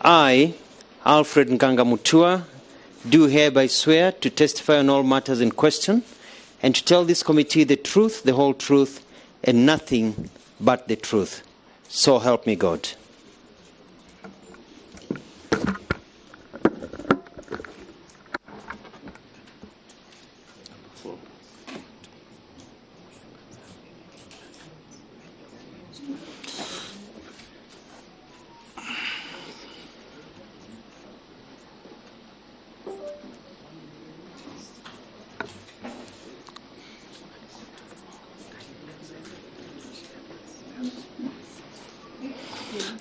I, Alfred Mutua, do hereby swear to testify on all matters in question and to tell this committee the truth, the whole truth, and nothing but the truth. So help me God.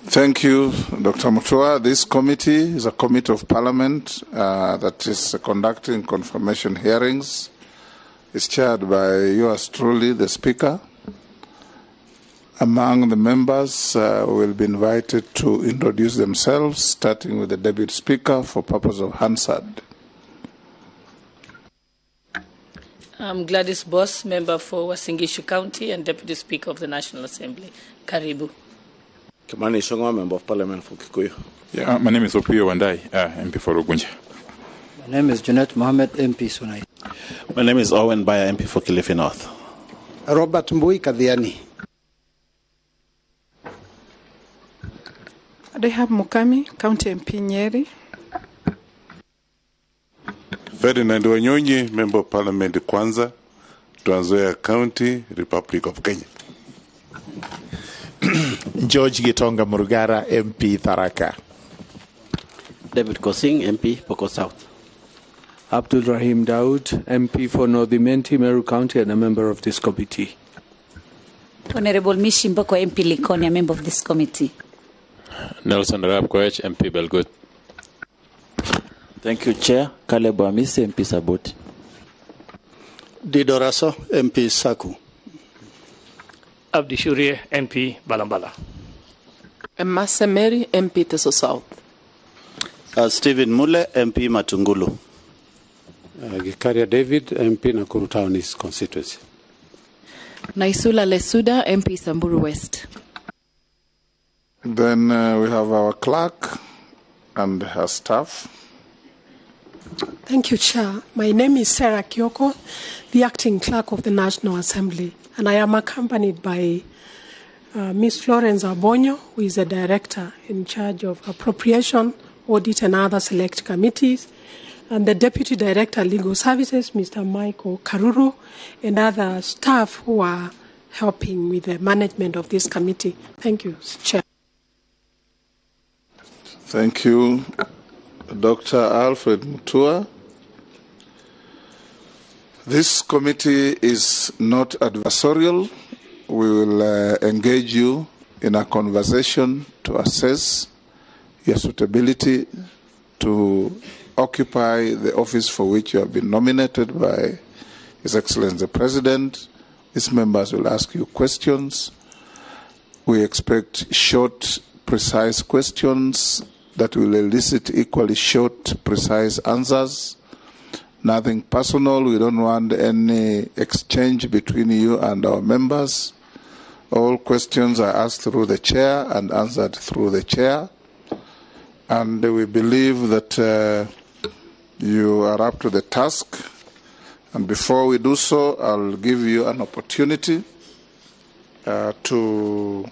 Thank you, Dr. Mutua. This committee is a committee of parliament that is conducting confirmation hearings. It's chaired by yours truly, the Speaker. Among the members will be invited to introduce themselves, starting with the Deputy Speaker for purpose of Hansard. I'm Gladys Boss, member for Wasingishu County and Deputy Speaker of the National Assembly. Karibu. Kimani Shongwa, Member of Parliament for Kikuyu. Yeah, my name is Opiyo Wandai, MP for Ugunja. My name is Junet Mohammed, MP Sunai. My name is Owen Baya, MP for Kilifi North. Robert Mbui Kadhiani. Adehab Mukami, County MP Nyeri. Ferdinand Wanyonyi, Member of Parliament Kwanza, Trans Nzoia County, Republic of Kenya. George Gitonga Murugara, MP Tharaka. David Kosing, MP Poko South. Abdul Rahim Daud, MP for Northimenti, Meru County, and a member of this committee. Honorable Mishi Mboko, MP Likoni, a member of this committee. Nelson Rab Koech, MP Belgut. Thank you, Chair. Caleb Amisi, MP Saboti. Dido Raso, MP Saku. Abdi Shurie, MP Balambala. Massa Mary, MP Teso South. Stephen Mule, MP Matungulu. Gikaria David, MP Nakuru Town East constituency. Naisula Lesuda, MP Samburu West. Then we have our clerk and her staff. Thank you, Chair. My name is Sarah Kyoko, the acting clerk of the National Assembly, and I am accompanied by Ms. Florence Abonyo, who is the director in charge of appropriation, audit, and other select committees, and the deputy director, legal services, Mr. Michael Karuru, and other staff who are helping with the management of this committee. Thank you, Chair. Thank you, Dr. Alfred Mutua. This committee is not adversarial. We will engage you in a conversation to assess your suitability to occupy the office for which you have been nominated by His Excellency the President. These members will ask you questions. We expect short, precise questions that will elicit equally short, precise answers. Nothing personal. We don't want any exchange between you and our members. All questions are asked through the chair and answered through the chair. And we believe that you are up to the task. And before we do so, I'll give you an opportunity to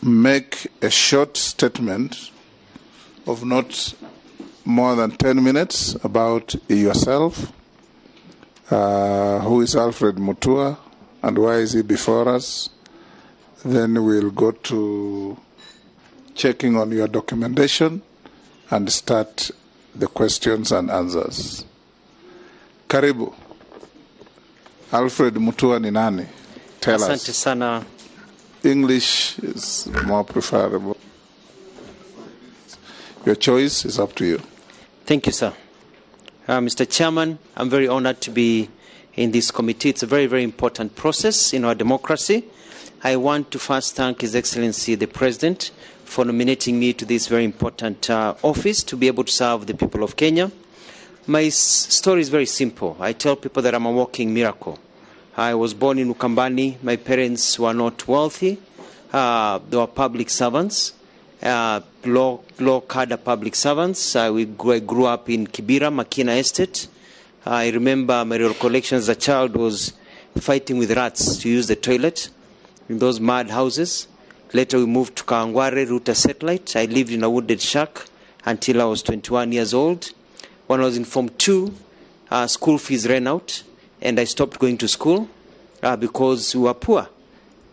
make a short statement of not more than 10 minutes about yourself. Who is Alfred Mutua and why is he before us? Then we'll go to checking on your documentation and start the questions and answers. Karibu. Alfred Mutua ni nani? Tell us. Asante sana. English is more preferable. Your choice is up to you. Thank you, sir. Mr. Chairman, I'm very honored to be in this committee. It's a very, very important process in our democracy. I want to first thank His Excellency the President for nominating me to this very important office to be able to serve the people of Kenya. My story is very simple. I tell people that I'm a walking miracle. I was born in Ukambani. My parents were not wealthy. They were public servants, low cadre public servants. I grew up in Kibera, Makina Estate. I remember my recollection as a child was fighting with rats to use the toilet in those mud houses. Later we moved to Kawangware, Ruta Satellite. I lived in a wooded shack until I was 21 years old. When I was in Form 2, school fees ran out and I stopped going to school because we were poor.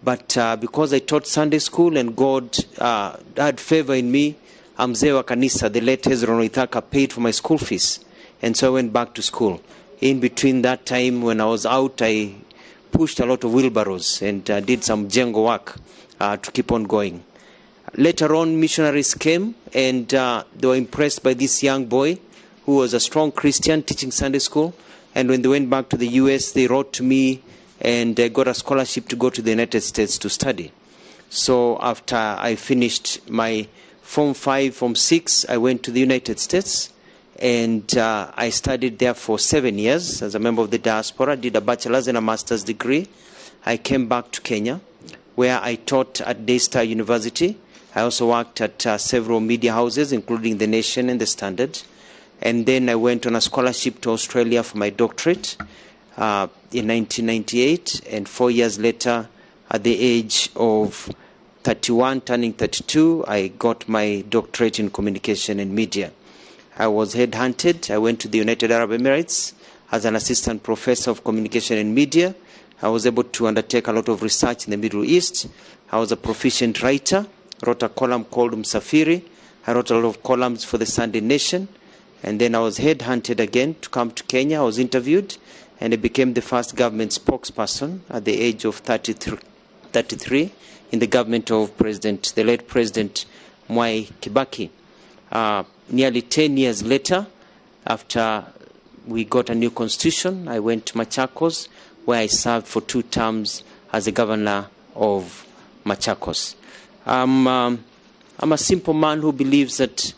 But because I taught Sunday school and God had favor in me, Mzee wa Kanisa, the late Hezron Ithaka, paid for my school fees. And so I went back to school. In between that time, when I was out, I pushed a lot of wheelbarrows and did some Jengo work to keep on going. Later on, missionaries came and they were impressed by this young boy who was a strong Christian teaching Sunday school. And when they went back to the US, they wrote to me and I got a scholarship to go to the United States to study. So after I finished my Form 5, Form 6, I went to the United States. And I studied there for 7 years as a member of the diaspora, did a bachelor's and a master's degree. I came back to Kenya, where I taught at Daystar University. I also worked at several media houses, including The Nation and The Standard. And then I went on a scholarship to Australia for my doctorate in 1998. And 4 years later, at the age of 31, turning 32, I got my doctorate in communication and media. I was headhunted. I went to the United Arab Emirates as an assistant professor of communication and media. I was able to undertake a lot of research in the Middle East. I was a proficient writer, wrote a column called Msafiri. I wrote a lot of columns for the Sunday Nation. And then I was headhunted again to come to Kenya. I was interviewed and I became the first government spokesperson at the age of 33 in the government of the late President Mwai Kibaki. Nearly 10 years later, after we got a new constitution, I went to Machakos, where I served for 2 terms as the governor of Machakos. I'm a simple man who believes that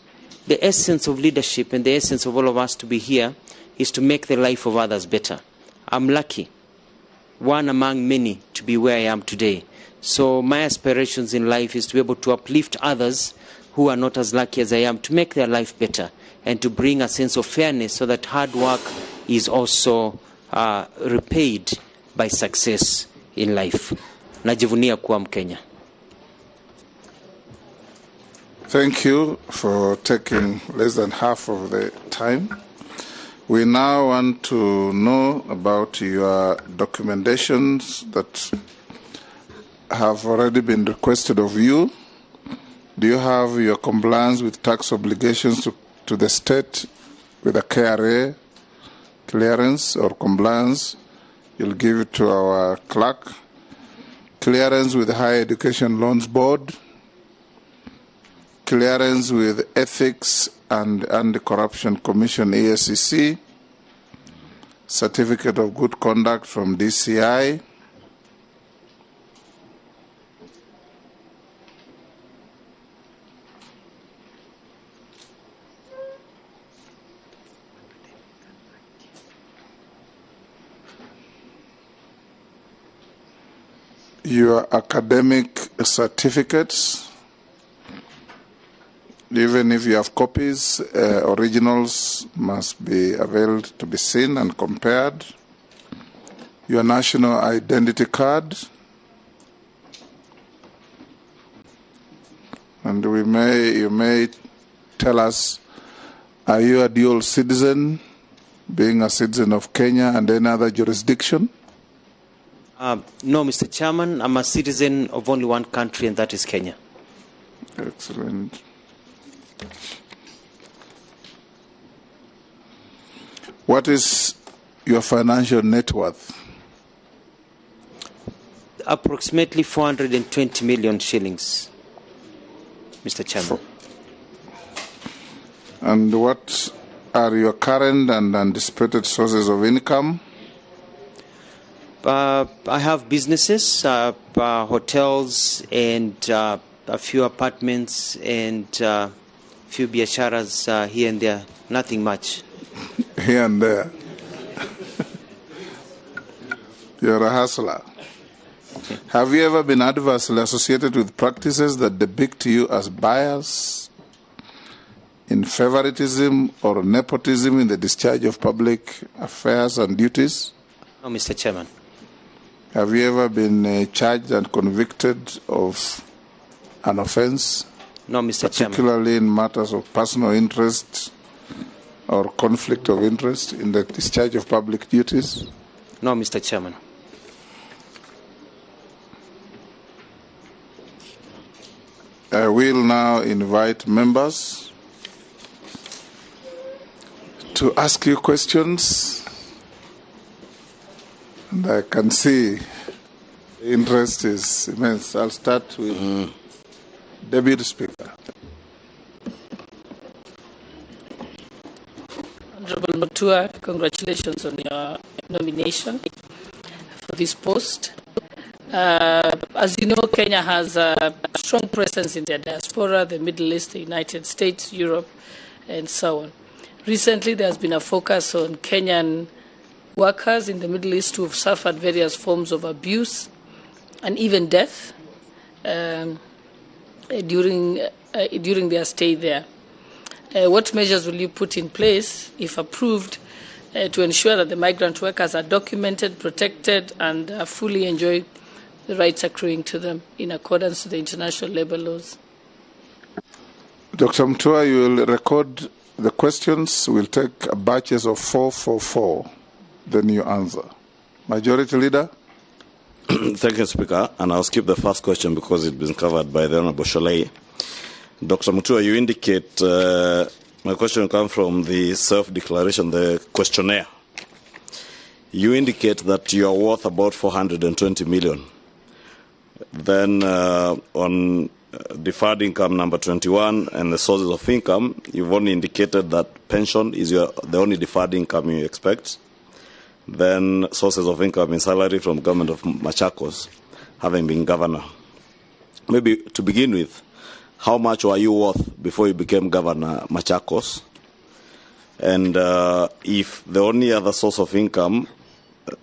the essence of leadership and the essence of all of us to be here is to make the life of others better. I'm lucky, one among many, to be where I am today. So my aspirations in life is to be able to uplift others who are not as lucky as I am, to make their life better and to bring a sense of fairness so that hard work is also repaid by success in life. Najivunia kuwa Mkenya. Thank you for taking less than half of the time. We now want to know about your documentations that have already been requested of you. Do you have your compliance with tax obligations to the state with a KRA clearance or compliance? You'll give it to our clerk. Clearance with the Higher Education Loans Board. Clearance with Ethics and Anti-Corruption Commission, ESCC. Certificate of Good Conduct from DCI. Your academic certificates, even if you have copies, originals must be availed to be seen and compared. Your national identity card, and you may tell us, are you a dual citizen, being a citizen of Kenya and any other jurisdiction? No, Mr. Chairman, I'm a citizen of only one country, and that is Kenya. Excellent. What is your financial net worth? Approximately 420 million shillings, Mr. Chairman. And what are your current and anticipated sources of income? I have businesses, hotels, and a few apartments, and a few biasharas here and there. Nothing much. Here and there. You're a hustler. Have you ever been adversely associated with practices that depict you as bias, in favoritism or nepotism in the discharge of public affairs and duties? No, Mr. Chairman. Have you ever been charged and convicted of an offense? No, Mr. Chairman. Particularly in matters of personal interest or conflict of interest in the discharge of public duties? No, Mr. Chairman. I will now invite members to ask you questions. And I can see the interest is immense. I'll start with Deputy Speaker. Honorable Mutua, congratulations on your nomination for this post. As you know, Kenya has a strong presence in the diaspora, the Middle East, the United States, Europe, and so on. Recently, there has been a focus on Kenyan workers in the Middle East who have suffered various forms of abuse and even death during their stay there. What measures will you put in place, if approved, to ensure that the migrant workers are documented, protected, and fully enjoy the rights accruing to them in accordance with the international labor laws? Dr. Mutua, you will record the questions. We'll take batches of 4. Then you answer. Majority Leader. Thank you, Speaker. And I'll skip the first question because it's been covered by the Honorable Sholei. Dr. Mutua, you indicate, my question comes from the self-declaration, the questionnaire. You indicate that you are worth about 420 million. Then on deferred income number 21 and the sources of income, you've only indicated that pension is the only deferred income you expect. Then sources of income in salary from government of Machakos, having been governor. Maybe to begin with, how much were you worth before you became governor Machakos? And if the only other source of income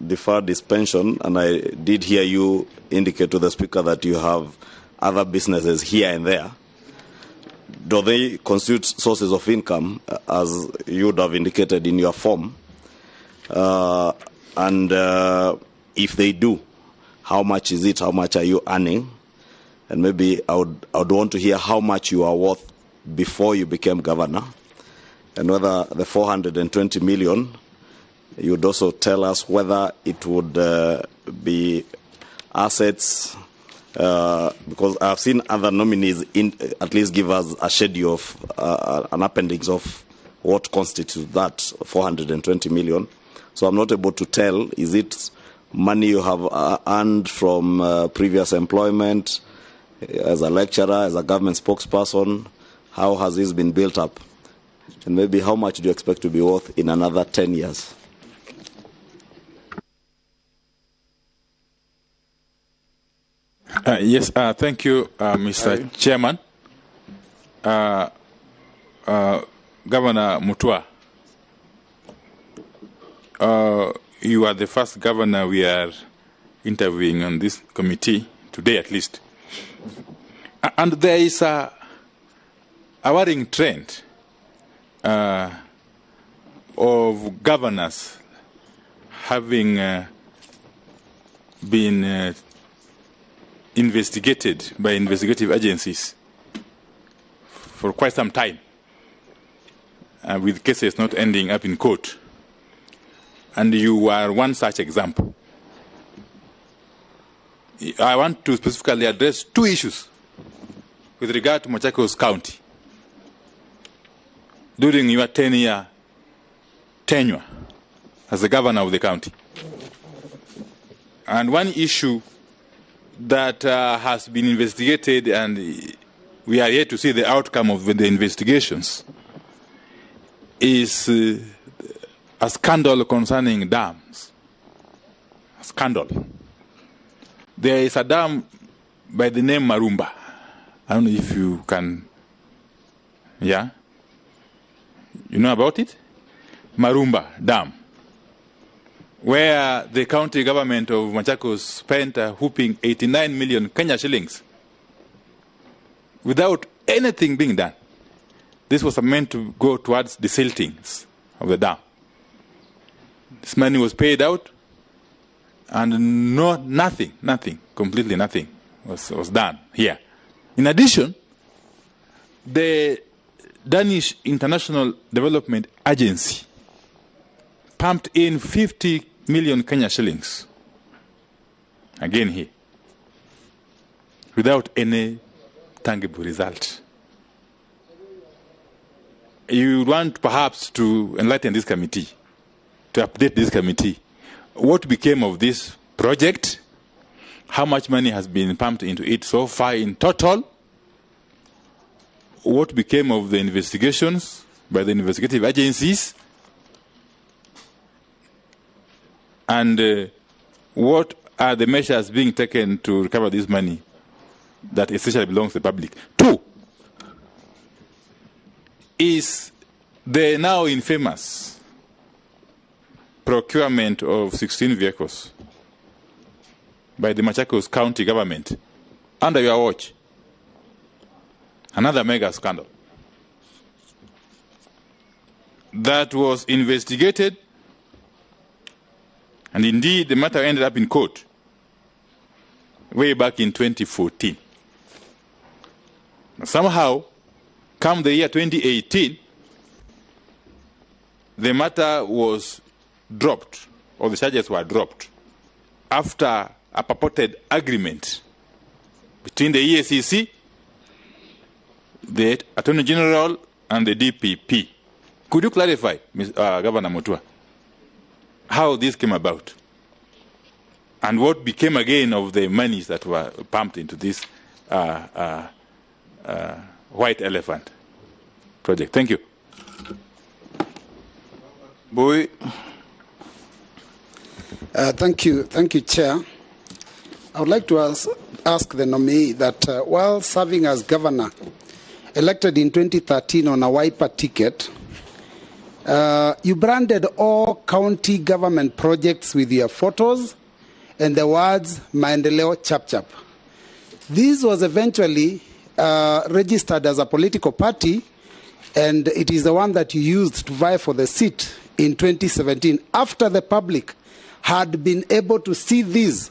deferred is pension, and I did hear you indicate to the Speaker that you have other businesses here and there, do they constitute sources of income as you would have indicated in your form? And if they do, how much is it? How much are you earning? And maybe I would want to hear how much you are worth before you became governor, and whether the 420 million, you would also tell us whether it would be assets, because I've seen other nominees at least give us a schedule of an appendix of what constitutes that 420 million. So I'm not able to tell, is it money you have earned from previous employment, as a lecturer, as a government spokesperson? How has this been built up? And maybe how much do you expect to be worth in another 10 years? Yes, thank you, Mr. Chairman. Governor Mutua, you are the first governor we are interviewing on this committee, today at least. And there is a worrying trend of governors having been investigated by investigative agencies for quite some time, with cases not ending up in court. And you are one such example. I want to specifically address two issues with regard to Machakos County during your 10-year tenure as the governor of the county. And one issue that has been investigated, and we are yet to see the outcome of the investigations, is a scandal concerning dams. A scandal. There is a dam by the name Marumba. I don't know if you can, yeah? You know about it? Marumba Dam, where the county government of Machakos spent a whooping 89 million Kenya shillings without anything being done. This was meant to go towards the siltings of the dam. This money was paid out, and nothing, completely nothing was done here. In addition, the Danish International Development Agency pumped in 50 million Kenya shillings, again here, without any tangible result. You want perhaps to enlighten this committee, to update this committee. What became of this project? How much money has been pumped into it so far in total? What became of the investigations by the investigative agencies? And what are the measures being taken to recover this money that essentially belongs to the public? 2, is the now infamous procurement of 16 vehicles by the Machakos County government under your watch. Another mega scandal that was investigated, and indeed the matter ended up in court way back in 2014. Somehow, come the year 2018, the matter was dropped, or the charges were dropped, after a purported agreement between the EACC, the Attorney General, and the DPP. Could you clarify, Governor Mutua, how this came about? And what became again of the monies that were pumped into this white elephant project? Thank you. Boy. Thank you, Chair. I would like to ask the nominee that while serving as governor, elected in 2013 on a Wiper ticket, you branded all county government projects with your photos and the words Maendeleo Chap Chap. This was eventually registered as a political party, and it is the one that you used to vie for the seat in 2017, after the public had been able to see these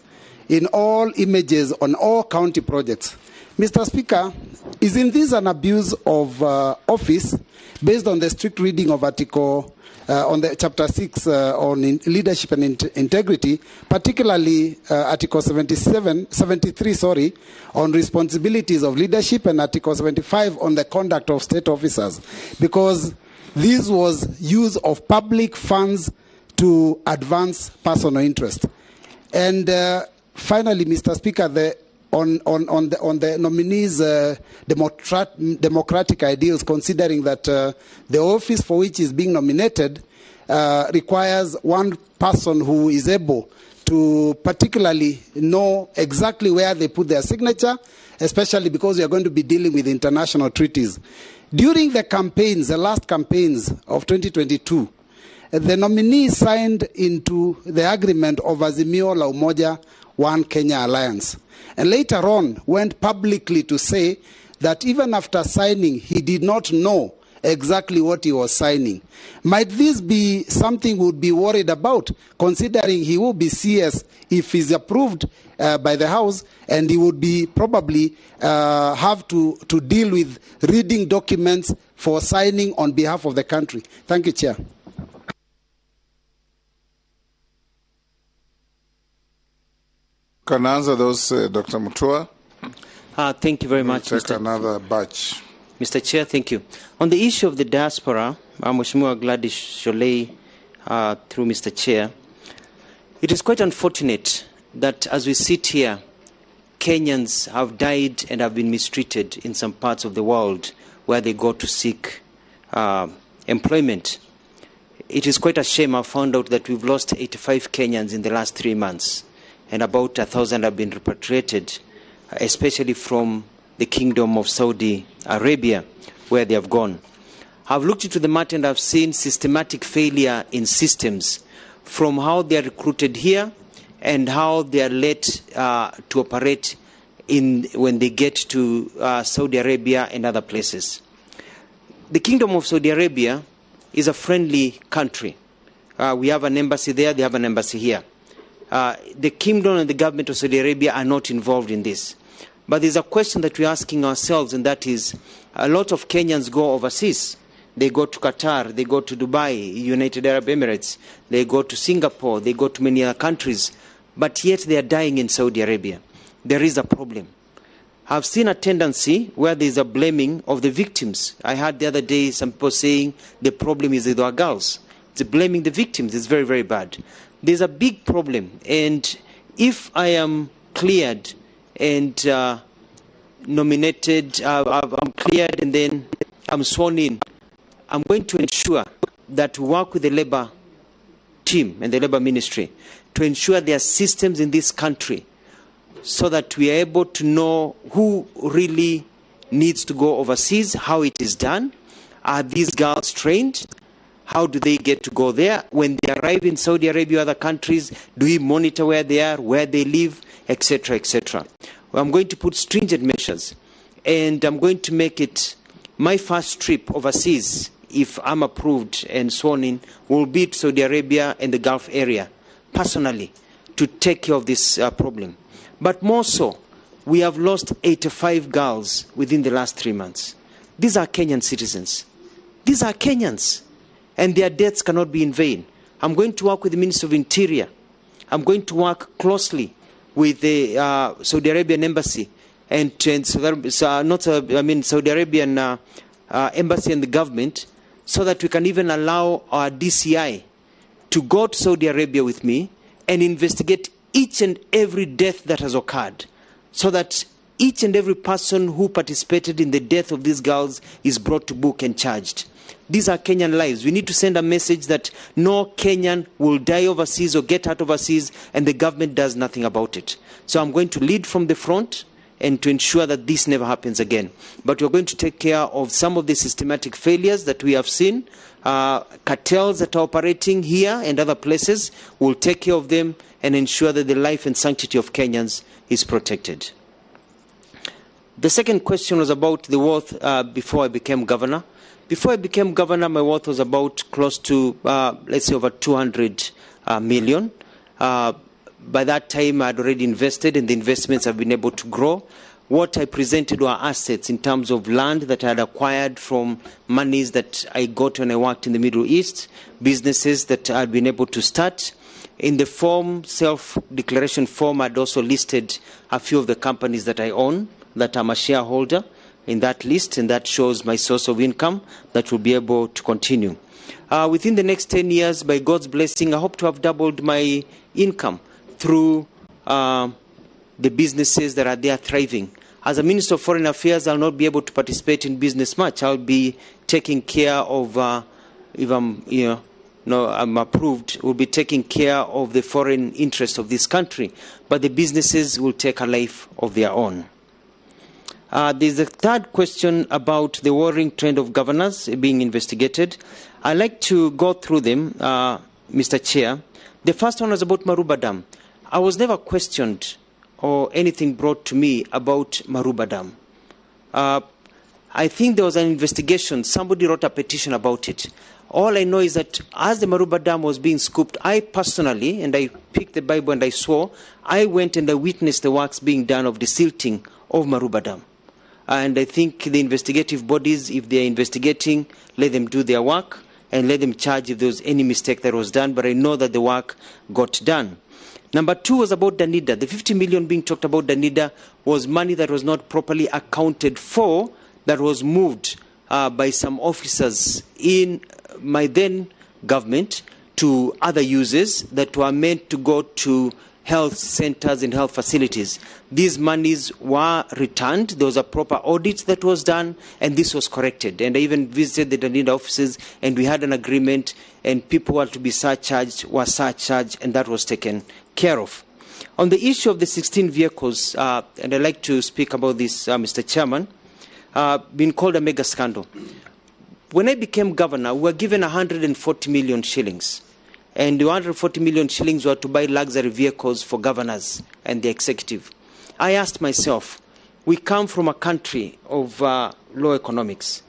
in all images on all county projects. Mr. Speaker, isn't this an abuse of office based on the strict reading of Article on the Chapter 6 on leadership and integrity, particularly Article 73 on responsibilities of leadership, and Article 75 on the conduct of state officers? Because this was use of public funds to advance personal interest. And finally, Mr. Speaker, on the nominees' democratic ideals, considering that the office for which is being nominated requires one person who is able to particularly know exactly where they put their signature, especially because we are going to be dealing with international treaties. During the campaigns, the last campaigns of 2022, the nominee signed into the agreement of Azimio la Umoja One Kenya Alliance, and later on went publicly to say that even after signing, he did not know exactly what he was signing. Might this be something we would be worried about, considering he will be CS if he's approved by the House, and he would be probably have to deal with reading documents for signing on behalf of the country? Thank you, Chair. Can answer those, Dr. Mutua? Thank you very much, Take another batch. Mr. Chair, thank you. On the issue of the diaspora, Mheshimiwa Gladys Sholei, through Mr. Chair, it is quite unfortunate that as we sit here, Kenyans have died and have been mistreated in some parts of the world where they go to seek employment. It is quite a shame. I found out that we've lost 85 Kenyans in the last 3 months, and about 1,000 have been repatriated, especially from the Kingdom of Saudi Arabia, where they have gone. I've looked into the matter and I've seen systematic failure in systems from how they are recruited here and how they are led to operate when they get to Saudi Arabia and other places. The Kingdom of Saudi Arabia is a friendly country. We have an embassy there, they have an embassy here. The Kingdom and the government of Saudi Arabia are not involved in this. But there's a question that we're asking ourselves, and that is, a lot of Kenyans go overseas. They go to Qatar, they go to Dubai, United Arab Emirates, they go to Singapore, they go to many other countries, but yet they are dying in Saudi Arabia. There is a problem. I've seen a tendency where there is a blaming of the victims. I heard the other day some people saying the problem is with our girls. It's blaming the victims. It's very, very bad. There's a big problem, and if I am cleared and nominated, I'm cleared and then I'm sworn in, I'm going to ensure that we work with the Labour team and the Labour Ministry to ensure there are systems in this country so that we are able to know who really needs to go overseas, how it is done. Are these girls trained? How do they get to go there? When they arrive in Saudi Arabia or other countries, do we monitor where they are, where they live, etc., etc.? Well, I'm going to put stringent measures, and I'm going to make it my first trip overseas, if I'm approved and sworn in, will be to Saudi Arabia and the Gulf area, personally, to take care of this problem. But more so, we have lost 85 girls within the last 3 months. These are Kenyan citizens. These are Kenyans. And their deaths cannot be in vain. I'm going to work with the Minister of Interior. I'm going to work closely with the Saudi Arabian Embassy and Saudi Arabian Embassy and the government, so that we can even allow our DCI to go to Saudi Arabia with me and investigate each and every death that has occurred, so that each and every person who participated in the death of these girls is brought to book and charged. These are Kenyan lives. We need to send a message that no Kenyan will die overseas or get out overseas, and the government does nothing about it. So I'm going to lead from the front and to ensure that this never happens again. But we're going to take care of some of the systematic failures that we have seen. Cartels that are operating here and other places, we'll take care of them and ensure that the life and sanctity of Kenyans is protected. The second question was about the wealth before I became governor. Before I became governor, my wealth was about close to, let's say, over 200 million. By that time, I had already invested, and the investments have been able to grow. What I presented were assets in terms of land that I had acquired from monies that I got when I worked in the Middle East, businesses that I had been able to start. In the form, self-declaration form, I had also listed a few of the companies that I own, that I'm a shareholder in that list, and that shows my source of income that will be able to continue. Within the next 10 years, by God's blessing, I hope to have doubled my income through the businesses that are there thriving. As a Minister of Foreign Affairs, I'll not be able to participate in business much. I'll be taking care of, if I'm approved, will be taking care of the foreign interest of this country. But the businesses will take a life of their own. There's a third question about the worrying trend of governors being investigated. I'd like to go through them, Mr. Chair. The first one was about Maruba Dam. I was never questioned or anything brought to me about Maruba Dam. I think there was an investigation. Somebody wrote a petition about it. All I know is that as the Maruba Dam was being scooped, I personally, and I picked the Bible and I swore, I went and I witnessed the works being done of the silting of Maruba Dam. And I think the investigative bodies, if they are investigating, let them do their work and let them charge if there was any mistake that was done. But I know that the work got done. Number two was about Danida. The 50 million being talked about Danida was money that was not properly accounted for, that was moved by some officers in my then government to other uses that were meant to go to health centers and health facilities. These monies were returned. There was a proper audit that was done, and this was corrected. And I even visited the Danida offices, and we had an agreement, and people who were to be surcharged were surcharged, and that was taken care of. On the issue of the 16 vehicles, and I'd like to speak about this, Mr. Chairman, been called a mega scandal. When I became governor, we were given 140 million shillings. And the 140 million shillings were to buy luxury vehicles for governors and the executive. I asked myself, we come from a country of low economics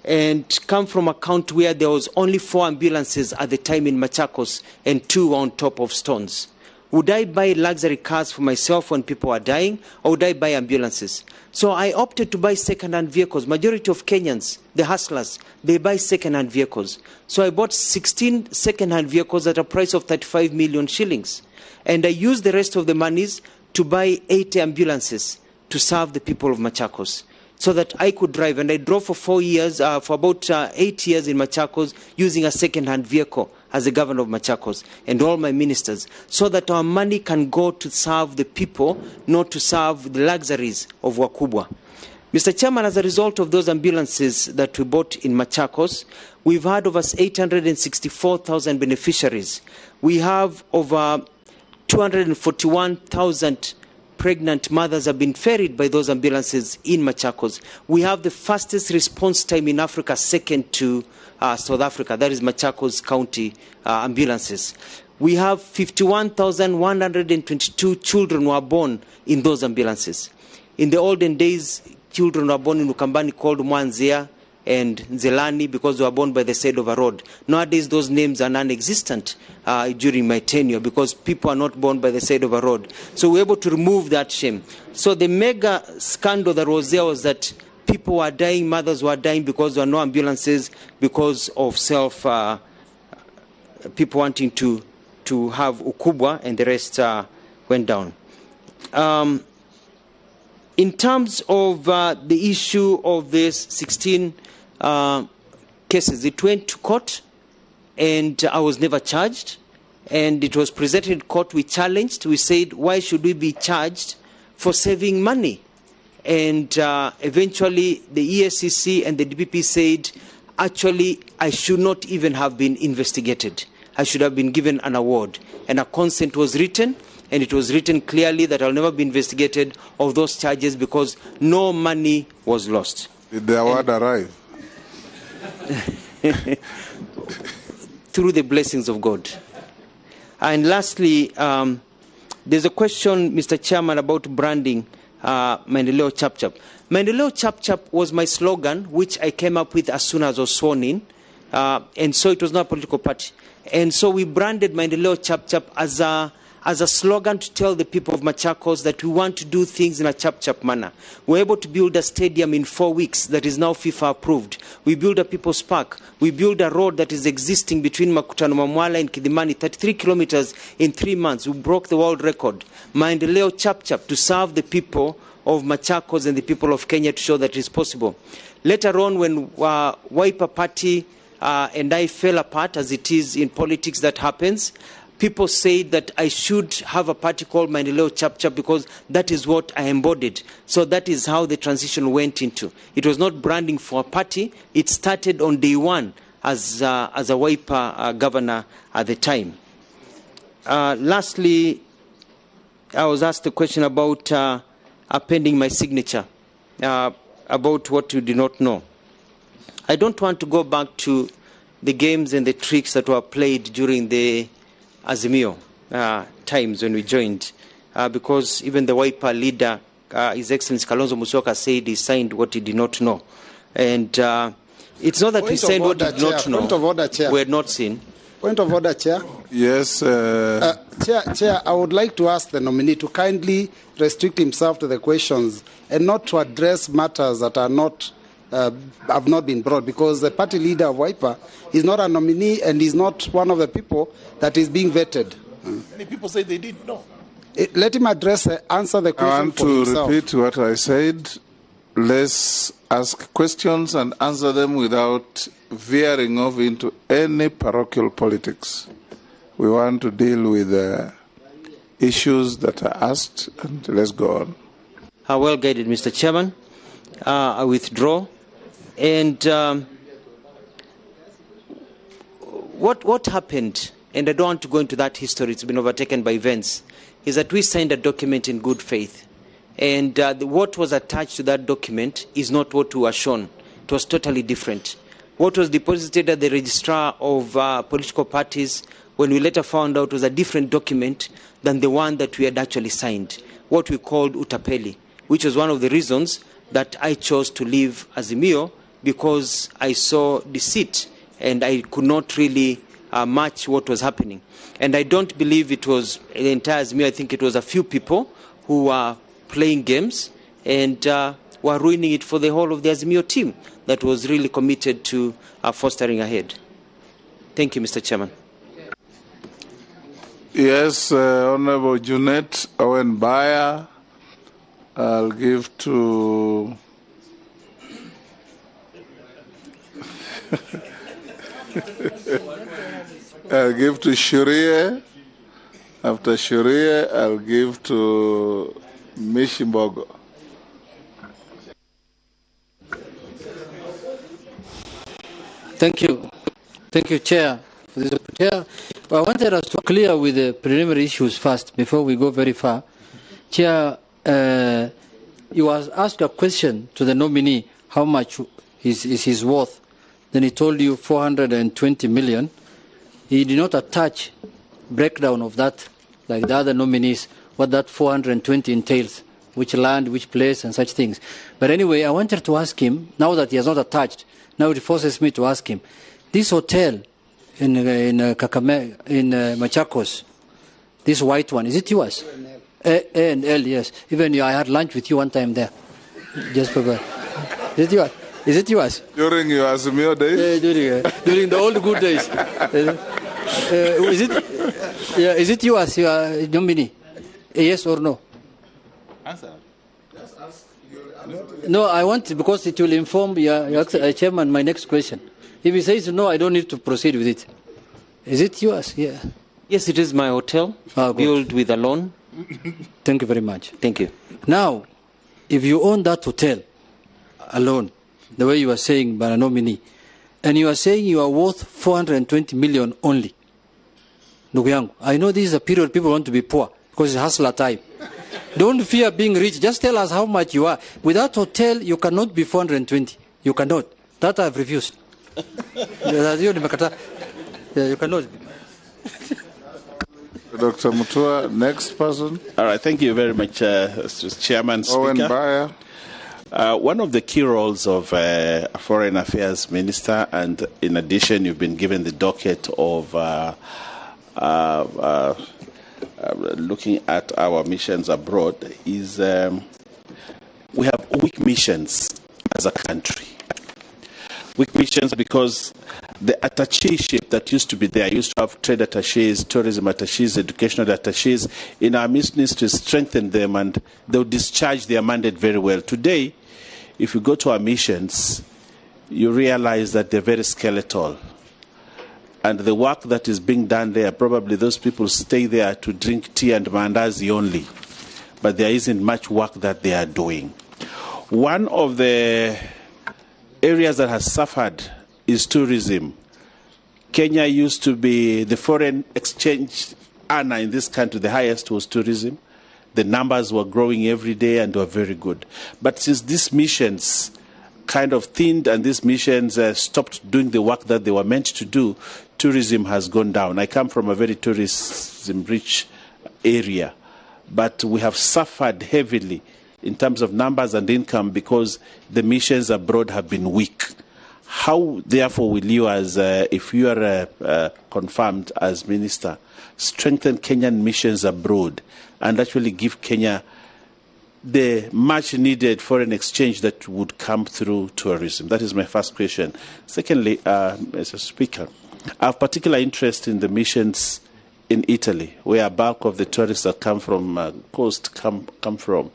and come from a country where there was only 4 ambulances at the time in Machakos and 2 on top of stones. Would I buy luxury cars for myself when people are dying, or would I buy ambulances? So I opted to buy second-hand vehicles. Majority of Kenyans, the hustlers, they buy second-hand vehicles. So I bought 16 second-hand vehicles at a price of 35 million shillings. And I used the rest of the monies to buy 80 ambulances to serve the people of Machakos, so that I could drive. And I drove for 4 years, for about 8 years in Machakos, using a second-hand vehicle as the governor of Machakos, and all my ministers, so that our money can go to serve the people, not to serve the luxuries of Wakubwa. Mr. Chairman, as a result of those ambulances that we bought in Machakos, we've had over 864,000 beneficiaries. We have over 241,000 pregnant mothers have been ferried by those ambulances in Machakos. We have the fastest response time in Africa, second to South Africa. That is Machakos County ambulances. We have 51,122 children who are born in those ambulances. In the olden days, children were born in Ukambani called Mwanzia and Nzelani because they were born by the side of a road. Nowadays, those names are non-existent during my tenure because people are not born by the side of a road. So we're able to remove that shame. So the mega scandal that was there was that people were dying, mothers were dying because there were no ambulances, because of people wanting to have Ukubwa, and the rest went down. In terms of the issue of these 16 cases, it went to court, and I was never charged. And it was presented in court. We challenged. We said, why should we be charged for saving money? And eventually, the ESCC and the DPP said, actually, I should not even have been investigated. I should have been given an award. And a consent was written, and it was written clearly that I'll never be investigated of those charges because no money was lost. Did the award arrive? Through the blessings of God. And lastly, there's a question, Mr. Chairman, about branding Maendeleo Chap Chap. Maendeleo Chap Chap was my slogan, which I came up with as soon as I was sworn in. And so it was not a political party. And so we branded Maendeleo Chap Chap as a slogan to tell the people of Machakos that we want to do things in a chap-chap manner. We're able to build a stadium in 4 weeks that is now FIFA approved. We build a people's park. We build a road that is existing between Makutano Mamwala and Kidimani, 33 kilometers in 3 months. We broke the world record. Maendeleo Chap-Chap to serve the people of Machakos and the people of Kenya to show that it is possible. Later on, when Wiper Party and I fell apart, as it is in politics that happens, people say that I should have a party called Maendeleo Chap Chap because that is what I embodied. So that is how the transition went into. It was not branding for a party. It started on day one as a Wiper governor at the time. Lastly, I was asked a question about appending my signature, about what you did not know. I don't want to go back to the games and the tricks that were played during the Azimio times when we joined, because even the Wiper leader, His Excellency Kalonzo Musyoka, said he signed what he did not know. And it's not that we signed what we did not know. Point of order, Chair. We had not seen. Point of order, Chair. Yes. Chair, I would like to ask the nominee to kindly restrict himself to the questions and not to address matters that are not have not been brought, because the party leader of Wiper is not a nominee and is not one of the people that is being vetted. Many people say they didn't know. Let him answer the question. I want to repeat what I said. Let's ask questions and answer them without veering off into any parochial politics. We want to deal with issues that are asked, and let's go on. Well guided, Mr. Chairman. I withdraw. And what happened, and I don't want to go into that history, it's been overtaken by events, is that we signed a document in good faith. And what was attached to that document is not what we were shown. It was totally different. What was deposited at the registrar of political parties when we later found out was a different document than the one that we had actually signed, what we called Utapeli, which was one of the reasons that I chose to leave Azimio, because I saw deceit and I could not really match what was happening. And I don't believe it was the entire Azimio. I think it was a few people who were playing games and were ruining it for the whole of the Azimio team that was really committed to fostering ahead. Thank you, Mr. Chairman. Yes, Honorable Junet Owen Baya, I'll give to I'll give to Shurie. After Shurie, I'll give to Mishimbogo. Thank you. Thank you, Chair. For this Chair, I wanted us to clear with the preliminary issues first before we go very far. Chair, you was asked a question to the nominee, how much is his worth? Then he told you 420 million. He did not attach breakdown of that, like the other nominees, what that 420 entails, which land, which place, and such things. But anyway, I wanted to ask him, now that he has not attached, now it forces me to ask him, this hotel in Machakos, this white one, is it yours? A&L, yes. Even I had lunch with you one time there. Just for that. Is it yours? Is it yours? During your Azimio days? During the old good days. Is it? Yeah, is it yours, your nominee? Yes or no? Answer. No, I want, because it will inform your chairman my next question. If he says no, I don't need to proceed with it. Is it yours? Yeah. Yes, it is my hotel, built with a loan. Thank you very much. Thank you. Now, if you own that hotel alone, the way you are saying by a nominee, and you are saying you are worth 420 million only, ndugu yangu, I know this is a period people want to be poor because it's hustler time. Don't fear being rich. Just tell us how much you are. With that hotel, you cannot be 420. You cannot. That I've refused. You cannot. Dr. Mutua, next person. All right, thank you very much, Chairman, Speaker. Owen Baya. One of the key roles of a Foreign Affairs Minister, and in addition, you've been given the docket of looking at our missions abroad, is we have weak missions as a country. Weak missions because the attacheship that used to be there, used to have trade attaches, tourism attaches, educational attaches. In our missions to strengthen them, and they'll discharge their mandate very well. Today, if you go to our missions, you realize that they're very skeletal. And the work that is being done there, probably those people stay there to drink tea and mandazi only. But there isn't much work that they are doing. One of the areas that has suffered is tourism. Kenya used to be the foreign exchange earner in this country. The highest was tourism. The numbers were growing every day and were very good. But since these missions kind of thinned and these missions stopped doing the work that they were meant to do, tourism has gone down. I come from a very tourism-rich area, but we have suffered heavily in terms of numbers and income because the missions abroad have been weak. How, therefore, will you, as if you are confirmed as minister, strengthen Kenyan missions abroad and actually give Kenya the much-needed foreign exchange that would come through tourism? That is my first question. Secondly, Mr. Speaker, I have particular interest in the missions in Italy, where a bulk of the tourists that come from coast come from.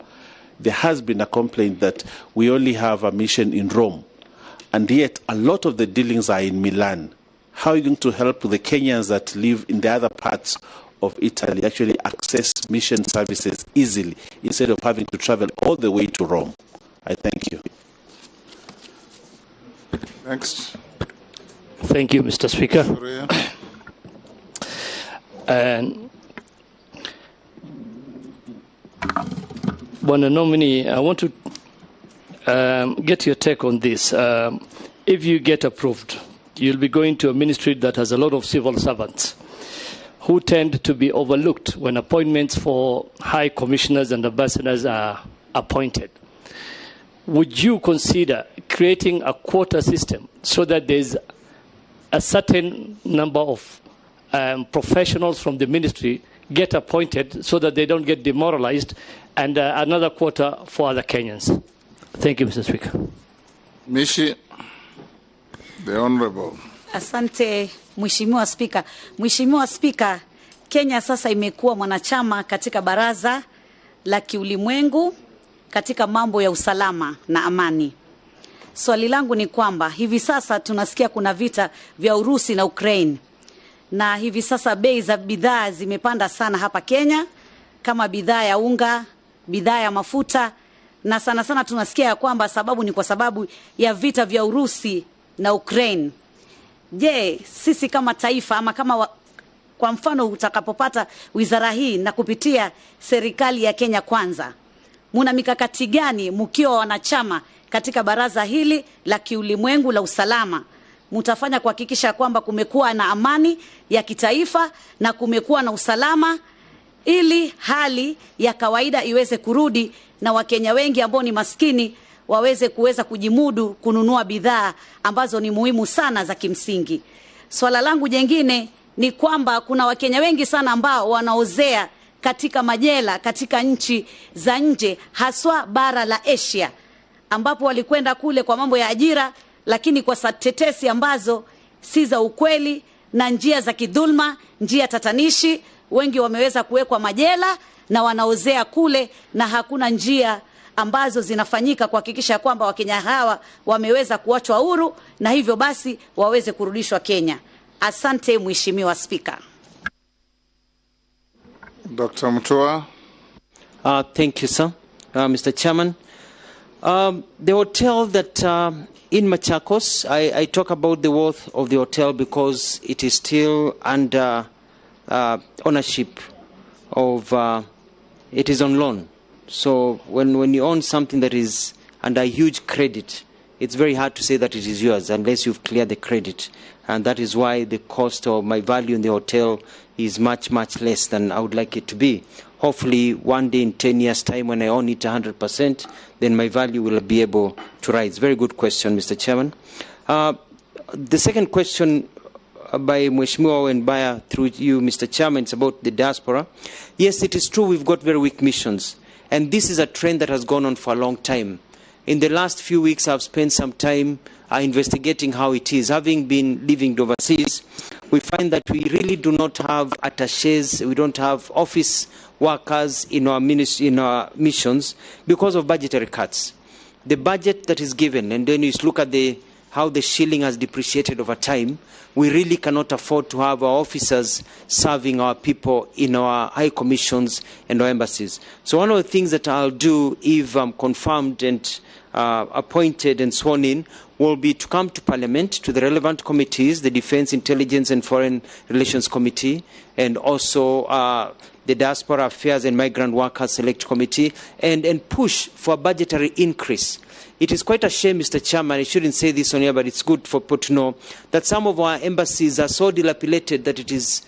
There has been a complaint that we only have a mission in Rome, and yet a lot of the dealings are in Milan. How are you going to help the Kenyans that live in the other parts of Italy actually access mission services easily instead of having to travel all the way to Rome? I thank you. Next. Thank you, Mr. Speaker. And Bwana Nominee, I want to get your take on this. If you get approved, you'll be going to a ministry that has a lot of civil servants. who tend to be overlooked when appointments for high commissioners and ambassadors are appointed. Would you consider creating a quota system so that there's a certain number of professionals from the ministry get appointed so that they don't get demoralized, and another quota for other Kenyans? Thank you, Mr. Speaker. Mishi, the Honorable. Asante Mheshimiwa Spika. Mheshimiwa Spika, Kenya sasa imekuwa mwanachama katika Baraza la Kiulimwengu katika mambo ya usalama na amani. Swali langu ni kwamba hivi sasa tunasikia kuna vita vya Urusi na Ukraine, na hivi sasa bei za bidhaa zimepanda sana hapa Kenya, kama bidhaa ya unga, bidhaa ya mafuta, na sana sana tunasikia ya kwamba sababu ni kwa sababu ya vita vya Urusi na Ukraine. Je, sisi kama taifa ama kama kwa mfano utakapopata wizara hii na kupitia serikali ya Kenya Kwanza, muna mikakati gani mkiwa wanachama katika baraza hili la kiulimwengu la usalama mtafanya kuhakikisha kwamba kumekuwa na amani ya kitaifa na kumekuwa na usalama, ili hali ya kawaida iweze kurudi na Wakenya wengi ambao ni maskini waweze kujimudu kununua bidhaa ambazo ni muhimu sana za kimsingi. Swala langu jingine ni kwamba kuna Wakenya wengi sana ambao wanaozea katika majela katika nchi za nje, haswa bara la Asia, ambapo walikwenda kule kwa mambo ya ajira, lakini kwa tetesi ambazo si za ukweli na njia za kidhulma, njia tatanishi, wengi wameweza kuwekwa majela na wanaozea kule, na hakuna njia ambazo zinafanyika kuhakikisha kwamba Wakenya hawa wameweza kuachwa huru na hivyo basi waweze kurudishwa Kenya. Asante Mheshimiwa Spika. Dr. Mutua. Thank you, sir. Mr. Chairman, the hotel that in Machakos, I talk about the worth of the hotel because it is still under ownership of, it is on loan. So when you own something that is under a huge credit, it's very hard to say that it is yours unless you've cleared the credit. And that is why the cost of my value in the hotel is much, much less than I would like it to be. Hopefully, one day in 10 years' time, when I own it 100%, then my value will be able to rise. Very good question, Mr. Chairman. The second question by Mheshimiwa Wenbaya through you, Mr. Chairman, is about the diaspora. Yes, it is true we've got very weak missions. And this is a trend that has gone on for a long time. In the last few weeks, I've spent some time investigating how it is. Having been living overseas, we find that we really do not have attachés, we don't have office workers in our missions because of budgetary cuts. The budget that is given, and then you look at how the shilling has depreciated over time, we really cannot afford to have our officers serving our people in our high commissions and our embassies. So one of the things that I'll do if I'm confirmed and appointed and sworn in will be to come to Parliament, to the relevant committees, the Defence, Intelligence and Foreign Relations Committee, and also the Diaspora Affairs and Migrant Workers Select Committee, and push for a budgetary increase. It is quite a shame, Mr. Chairman, I shouldn't say this on here, but it's good for people to know that some of our embassies are so dilapidated that it is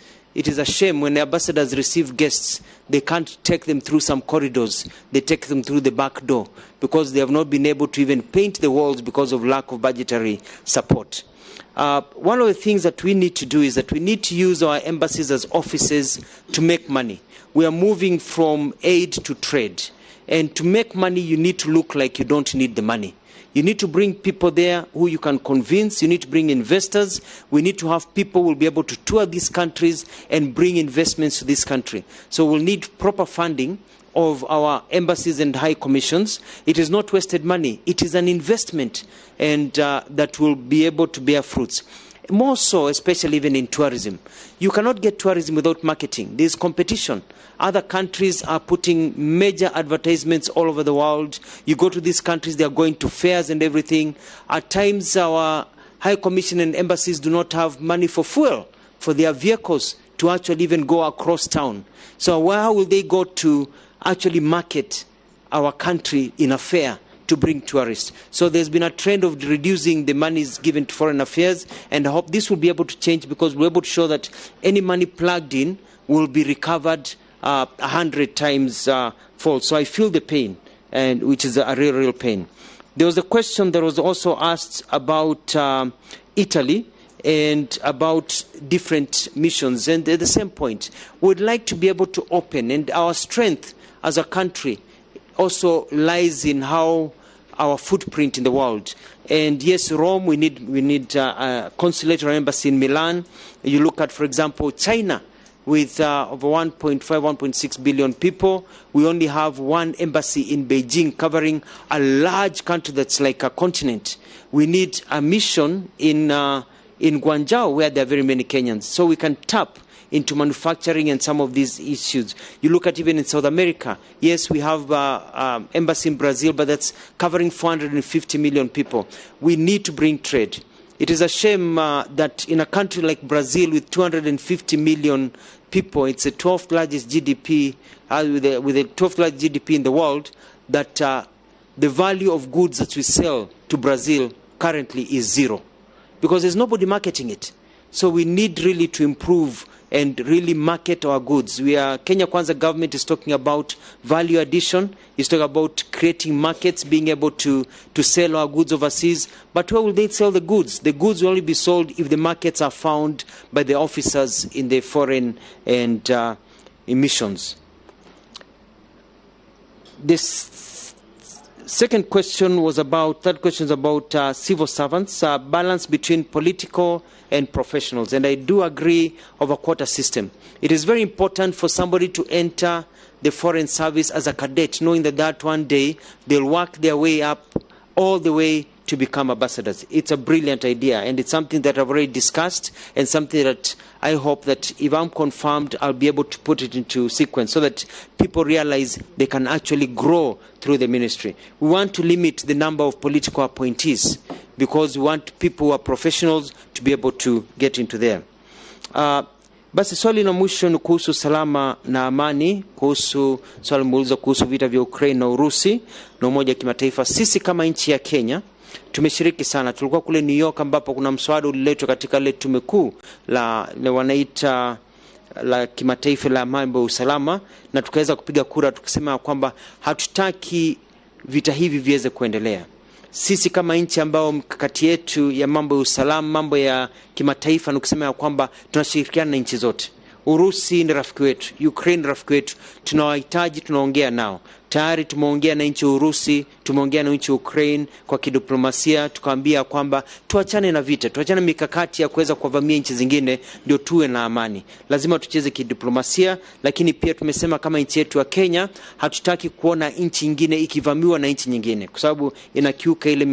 a shame when the ambassadors receive guests, they can't take them through some corridors. They take them through the back door because they have not been able to even paint the walls because of lack of budgetary support. One of the things that we need to do is that we need to use our embassies as offices to make money. We are moving from aid to trade. And to make money, you need to look like you don't need the money. You need to bring people there who you can convince. You need to bring investors. We need to have people who will be able to tour these countries and bring investments to this country. So we'll need proper funding of our embassies and high commissions. It is not wasted money. It is an investment, and that will be able to bear fruits. More so, especially even in tourism. You cannot get tourism without marketing. There is competition. Other countries are putting major advertisements all over the world. You go to these countries, they are going to fairs and everything. At times, our High Commission and embassies do not have money for fuel, for their vehicles to actually even go across town. So where will they go to actually market our country in a fair to bring tourists? So there's been a trend of reducing the monies given to foreign affairs, and I hope this will be able to change because we're able to show that any money plugged in will be recovered 100 times fold. So I feel the pain, and which is a real pain. There was a question that was also asked about Italy and about different missions. And at the same point, we'd like to be able to open, and our strength as a country also lies in how our footprint in the world. And yes, Rome, we need a consulate or embassy in Milan. You look at, for example, China, with over 1.5, 1.6 billion people. We only have one embassy in Beijing covering a large country that's like a continent. We need a mission in Guangzhou, where there are very many Kenyans, so we can tap into manufacturing and some of these issues. You look at even in South America, yes, we have embassy in Brazil, but that's covering 450 million people. We need to bring trade. It is a shame that in a country like Brazil with 250 million people, it's the 12th largest GDP, with the 12th largest GDP in the world, that the value of goods that we sell to Brazil currently is zero, because there's nobody marketing it. So we need really to improve and really market our goods. Kenya Kwanza government is talking about value addition, is talking about creating markets, being able to sell our goods overseas. But where will they sell the goods? The goods will only be sold if the markets are found by the officers in the foreign and emissions. This third question was about civil servants, balance between political and professionals. And I do agree of a quota system. It is very important for somebody to enter the foreign service as a cadet, knowing that one day they'll work their way up all the way to become ambassadors. It's a brilliant idea, and it's something that I've already discussed, and something that I hope that if I'm confirmed, I'll be able to put it into sequence so that people realize they can actually grow through the ministry. We want to limit the number of political appointees because we want people who are professionals to be able to get into there. Basi swali la mwisho ni kuhusu salama na amani, kuhusu swali muulizo kuhusu vita vya Ukraine na Urusi na umoja wa kimataifa. Sisi kama nchi ya Kenya tumeshiriki sana. Tulikuwa kule New York ambapo kuna mswada uliletwa katika ile tume kuu la wanaita la kimataifa la mambo ya usalama, na tukaweza kupiga kura tukisema kwamba hatutaki vita hivi viweze kuendelea. Sisi kama nchi ambao mkakati yetu ya mambo ya usalama, mambo ya kimataifa, ni kusema kwamba tunashirikiana na nchi zote. Urusi ni rafiki wetu, Ukraine ni rafiki wetu, tunawahitaji, tunaongea nao. Tayari tumeongea na nchi Urusi, tumeongea na nchi Ukraine kwa kidiplomasia, tukaambia kwamba tuachane na vita, tuachane mikakati ya kuweza kuvamia nchi zingine ndio tuwe na amani. Lazima tucheze kidiplomasia, lakini pia tumesema kama nchi yetu ya Kenya hatutaki kuona nchi nyingine ikivamiwa na nchi nyingine, kwa sababu inakiuka ile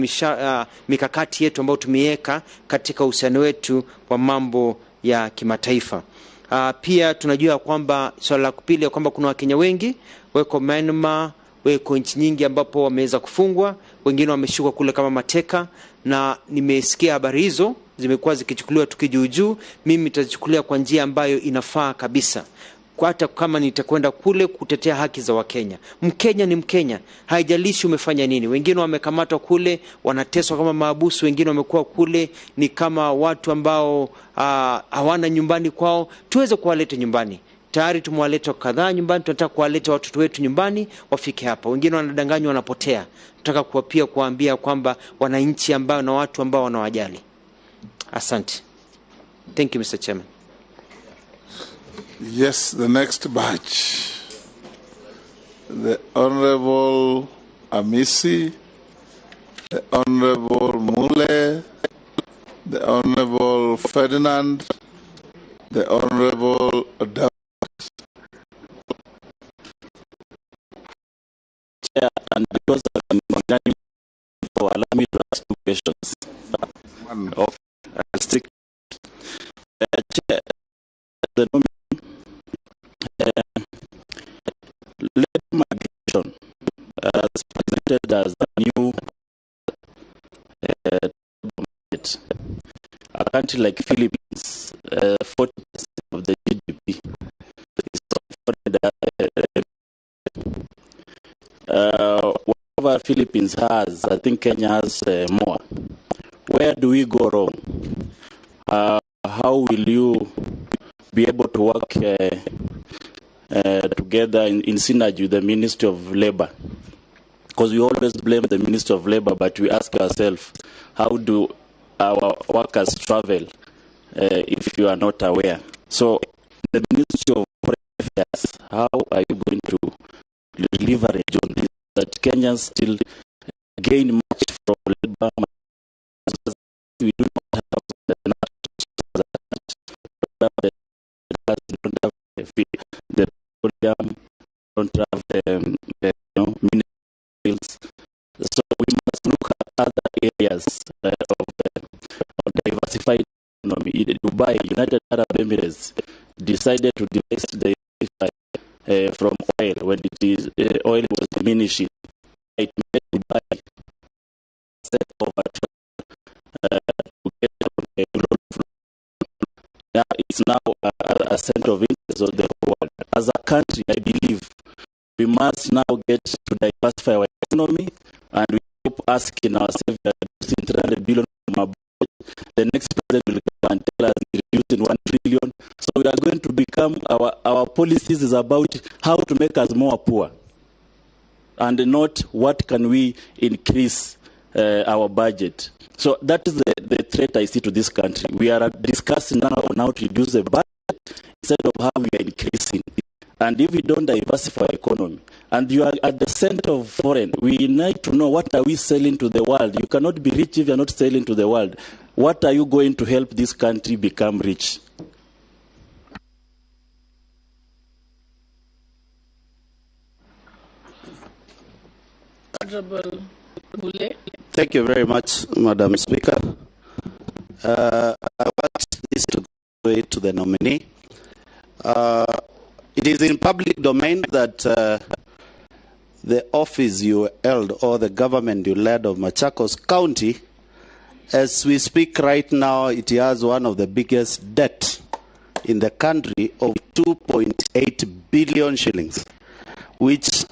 mikakati yetu ambayo tumeiweka katika uhusiano wetu wa mambo ya kimataifa. Pia tunajua kwamba swala la kupili kwamba kuna Wakenya wengi weko Myanmar, weko nchi nyingi ambapo wameweza kufungwa, wengine wameshikwa kule kama mateka, na nimesikia habari hizo zimekuwa zikichukuliwa tukijuujuu. Mimi nitazichukulia kwa njia ambayo inafaa kabisa, hata kama nitakwenda kule kutetea haki za Wakenya. Mkenya ni Mkenya, haijalishi umefanya nini. Wengine wamekamatwa kule wanateswa kama maabusu, wengine wamekuwa kule ni kama watu ambao hawana nyumbani kwao. Tuweze kuwaleta nyumbani. Tayari tumewaleta kadhaa nyumbani, tunataka kuwaleta watoto wetu nyumbani wafike hapa. Wengine wanadanganywa wanapotea. Tunataka pia kuambia kwamba wananchi ambao na watu ambao wanawajali. Asante. Thank you, Mr. Chairman. Yes, the next batch. The Honorable Amisi, the Honorable Mule, the Honorable Ferdinand, the Honorable David. Chair, and because I'm organizing for allow me to ask 2 questions. Okay, I'll stick. Chair, the nominee, labor migration as presented as a new market. A country like Philippines, 40% of the GDP is whatever Philippines has, I think Kenya has more. Where do we go wrong? How will you be able to work together in synergy with the Ministry of Labour. Because we always blame the Ministry of Labour, but we ask ourselves, how do our workers travel if you are not aware? So the Ministry of Foreign Affairs, how are you going to leverage on this, that Kenyans still gain much from labour? We do not have the petroleum, don't have the minerals. So we must look at other areas of diversified economy. Dubai, United Arab Emirates, decided to diversify from oil when oil was diminishing. It made Dubai set over to get on the global flow. Now it's now a center of interest of the world. As a country, I believe we must now get to diversify our economy, and we keep asking ourselves, we are reducing 300 billion from our budget. The next president will come and tell us reducing 1 trillion. So we are going to become, our policies is about how to make us more poor, and not what can we increase our budget. So that is the threat I see to this country. We are discussing now on how to reduce the budget instead of how we are increasing. And if we don't diversify our economy, and you are at the center of foreign, we need to know, what are we selling to the world? You cannot be rich if you are not selling to the world. What are you going to help this country become rich? Honorable Mule. Thank you very much, Madam Speaker. I want this to go to the nominee. It is in public domain that the office you held, or the government you led, of Machakos County, as we speak right now, it has one of the biggest debt in the country of 2.8 billion shillings, which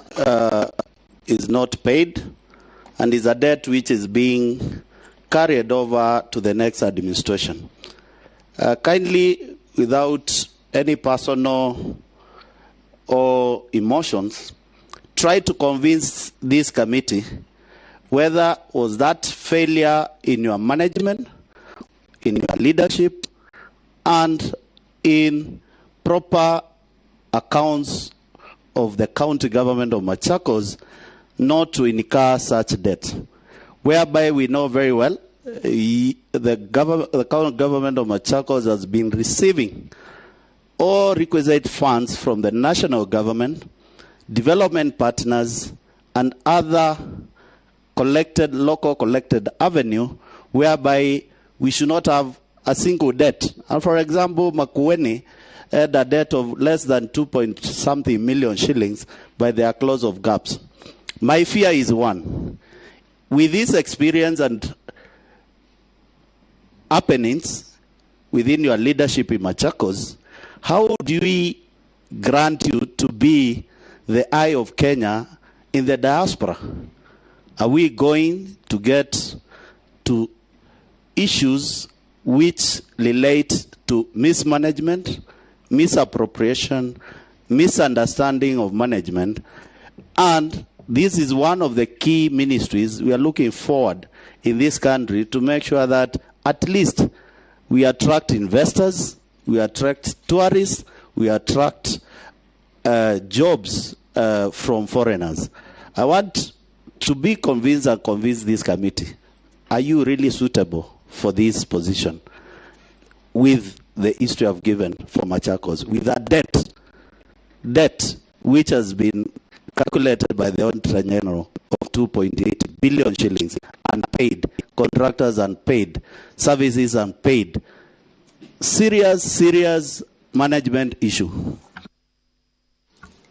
is not paid, and is a debt which is being carried over to the next administration. Kindly, without any personal or emotions, try to convince this committee whether was that failure in your management, in your leadership, and in proper accounts of the county government of Machakos not to incur such debt, whereby we know very well the county government of Machakos has been receiving all requisite funds from the national government, development partners, and other local collected avenue, whereby we should not have a single debt. And for example, Makueni had a debt of less than 2-point-something million shillings by their close of gaps. My fear is one. With this experience and happenings within your leadership in Machakos, how do we grant you to be the eye of Kenya in the diaspora? Are we going to get to issues which relate to mismanagement, misappropriation, misunderstanding of management? And this is one of the key ministries we are looking forward in this country to make sure that at least we attract investors, we attract tourists, we attract jobs from foreigners. I want to be convinced and convince this committee. Are you really suitable for this position with the history I've given for Machakos, with that debt which has been calculated by the Auditor General of 2.8 billion shillings, unpaid, contractors unpaid, services unpaid? Serious management issue.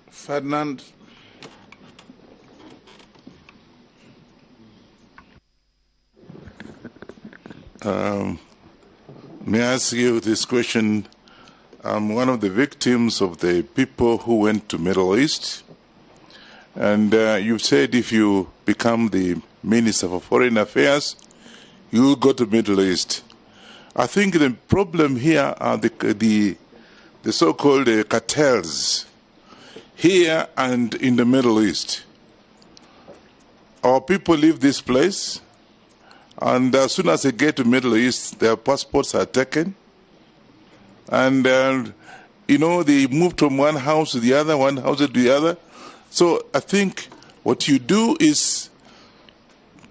Ferdinand. May I ask you this question? I'm one of the victims of the people who went to Middle East. And you've said if you become the Minister for Foreign Affairs, you will go to Middle East. I think the problem here are the the so-called cartels here and in the Middle East. Our people leave this place, and as soon as they get to Middle East, their passports are taken, and they move from one house to the other, one house to the other. So I think what you do is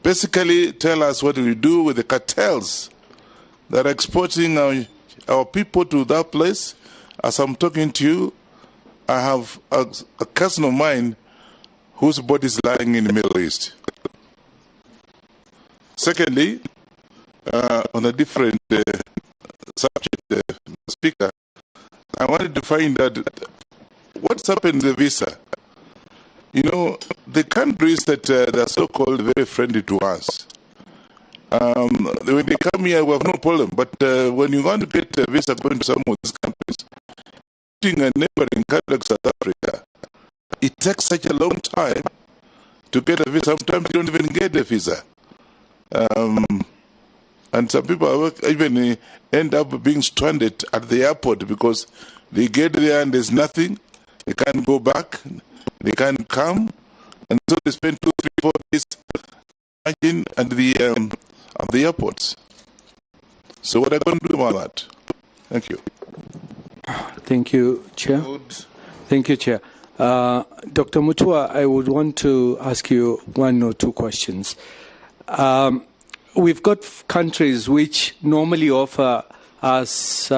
basically tell us what we do with the cartels that are exporting our people to that place. As I'm talking to you, I have a cousin of mine whose body is lying in the Middle East. Secondly, on a different subject, Speaker, I wanted to find out what's happened to the visa. The countries that are so-called very friendly to us, when they come here, we have no problem. But when you want to get a visa going to some of these countries, including a neighboring country like South Africa, it takes such a long time to get a visa. Sometimes you don't even get a visa. And some people even end up being stranded at the airport because they get there and there's nothing. They can't go back. They can't come. And so they spend 2, 3, 4 days at the airports. So what are you going to do about that? Thank you. Thank you, Chair. Thank you, Chair. Dr. Mutua, I would want to ask you 1 or 2 questions. We've got countries which normally offer us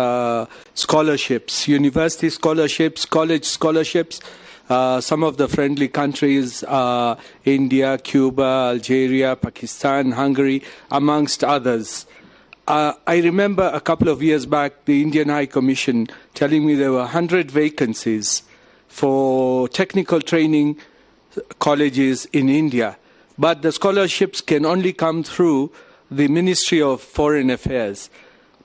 scholarships, university scholarships, college scholarships. Some of the friendly countries are India, Cuba, Algeria, Pakistan, Hungary, amongst others. I remember a couple of years back, the Indian High Commission telling me there were 100 vacancies for technical training colleges in India. But the scholarships can only come through the Ministry of Foreign Affairs.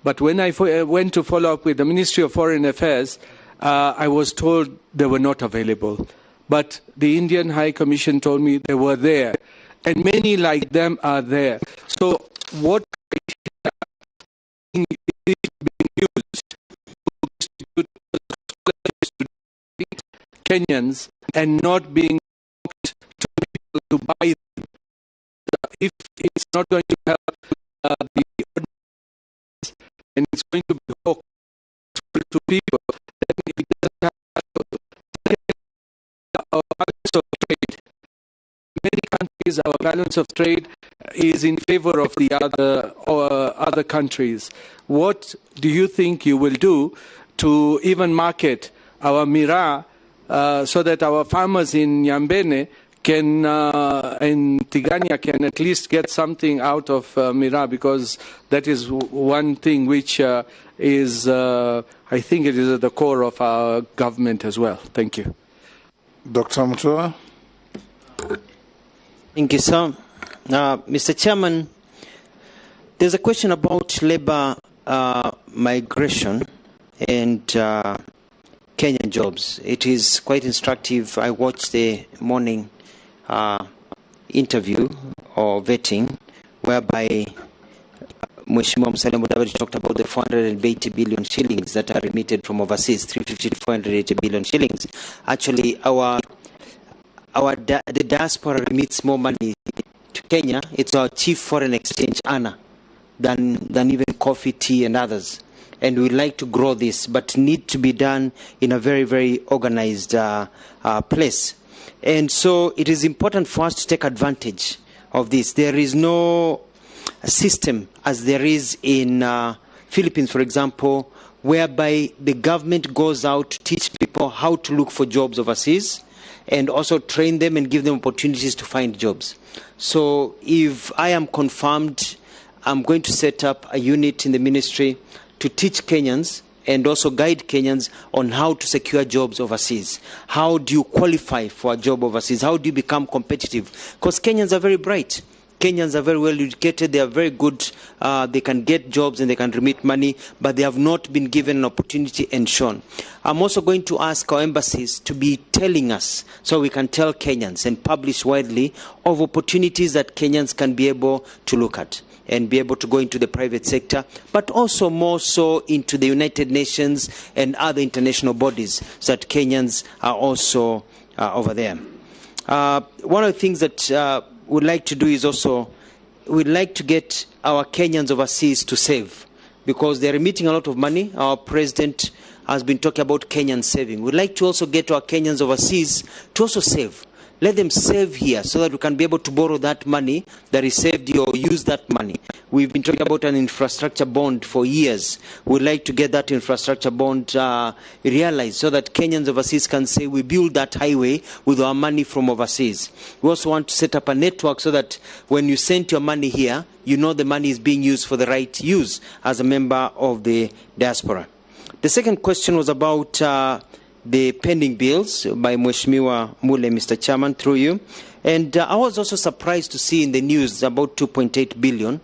But when I went to follow up with the Ministry of Foreign Affairs, I was told they were not available. But the Indian High Commission told me they were there. And many like them are there. So what is being used to distribute scholarships to Kenyans and not being to people to buy them? If it's not going to help the audience and it's going to be hooked to people, then it doesn't have our balance of trade. In many countries, our balance of trade is in favor of the other countries. What do you think you will do to even market our miraa so that our farmers in Nyambene and Tigania can at least get something out of miraa, because that is one thing which is, I think it is at the core of our government as well. Thank you. Dr. Mutua. Thank you, sir. Mr. Chairman, there's a question about labor migration and Kenyan jobs. It is quite instructive. I watched the morning interview or vetting whereby Mheshimiwa Musalia Mudavadi talked about the 480 billion shillings that are remitted from overseas, 350 to 480 billion shillings. Actually, the diaspora remits more money to Kenya. It's our chief foreign exchange earner than even coffee, tea, and others. And we'd like to grow this, but need to be done in a very, very organized place. And so it is important for us to take advantage of this. There is no system as there is in Philippines, for example, whereby the government goes out to teach people how to look for jobs overseas and also train them and give them opportunities to find jobs. So if I am confirmed, I'm going to set up a unit in the ministry to teach Kenyans and also guide Kenyans on how to secure jobs overseas. How do you qualify for a job overseas? How do you become competitive? Because Kenyans are very bright. Kenyans are very well educated. They are very good. They can get jobs and they can remit money, but they have not been given an opportunity and shown. I'm also going to ask our embassies to be telling us so we can tell Kenyans and publish widely of opportunities that Kenyans can be able to look at. and be able to go into the private sector, but also more so into the United Nations and other international bodies, so that Kenyans are also over there. One of the things that we'd like to do is also, we'd like to get our Kenyans overseas to save, because they're remitting a lot of money. Our president has been talking about Kenyan saving. We'd like to also get our Kenyans overseas to also save. Let them save here so that we can be able to borrow that money that is saved here, or use that money. We've been talking about an infrastructure bond for years. We'd like to get that infrastructure bond realized so that Kenyans overseas can say we build that highway with our money from overseas. We also want to set up a network so that when you send your money here, you know the money is being used for the right use as a member of the diaspora. The second question was about the pending bills by Mheshimiwa Mule, Mr. Chairman, through you. And I was also surprised to see in the news about 2.8 billion,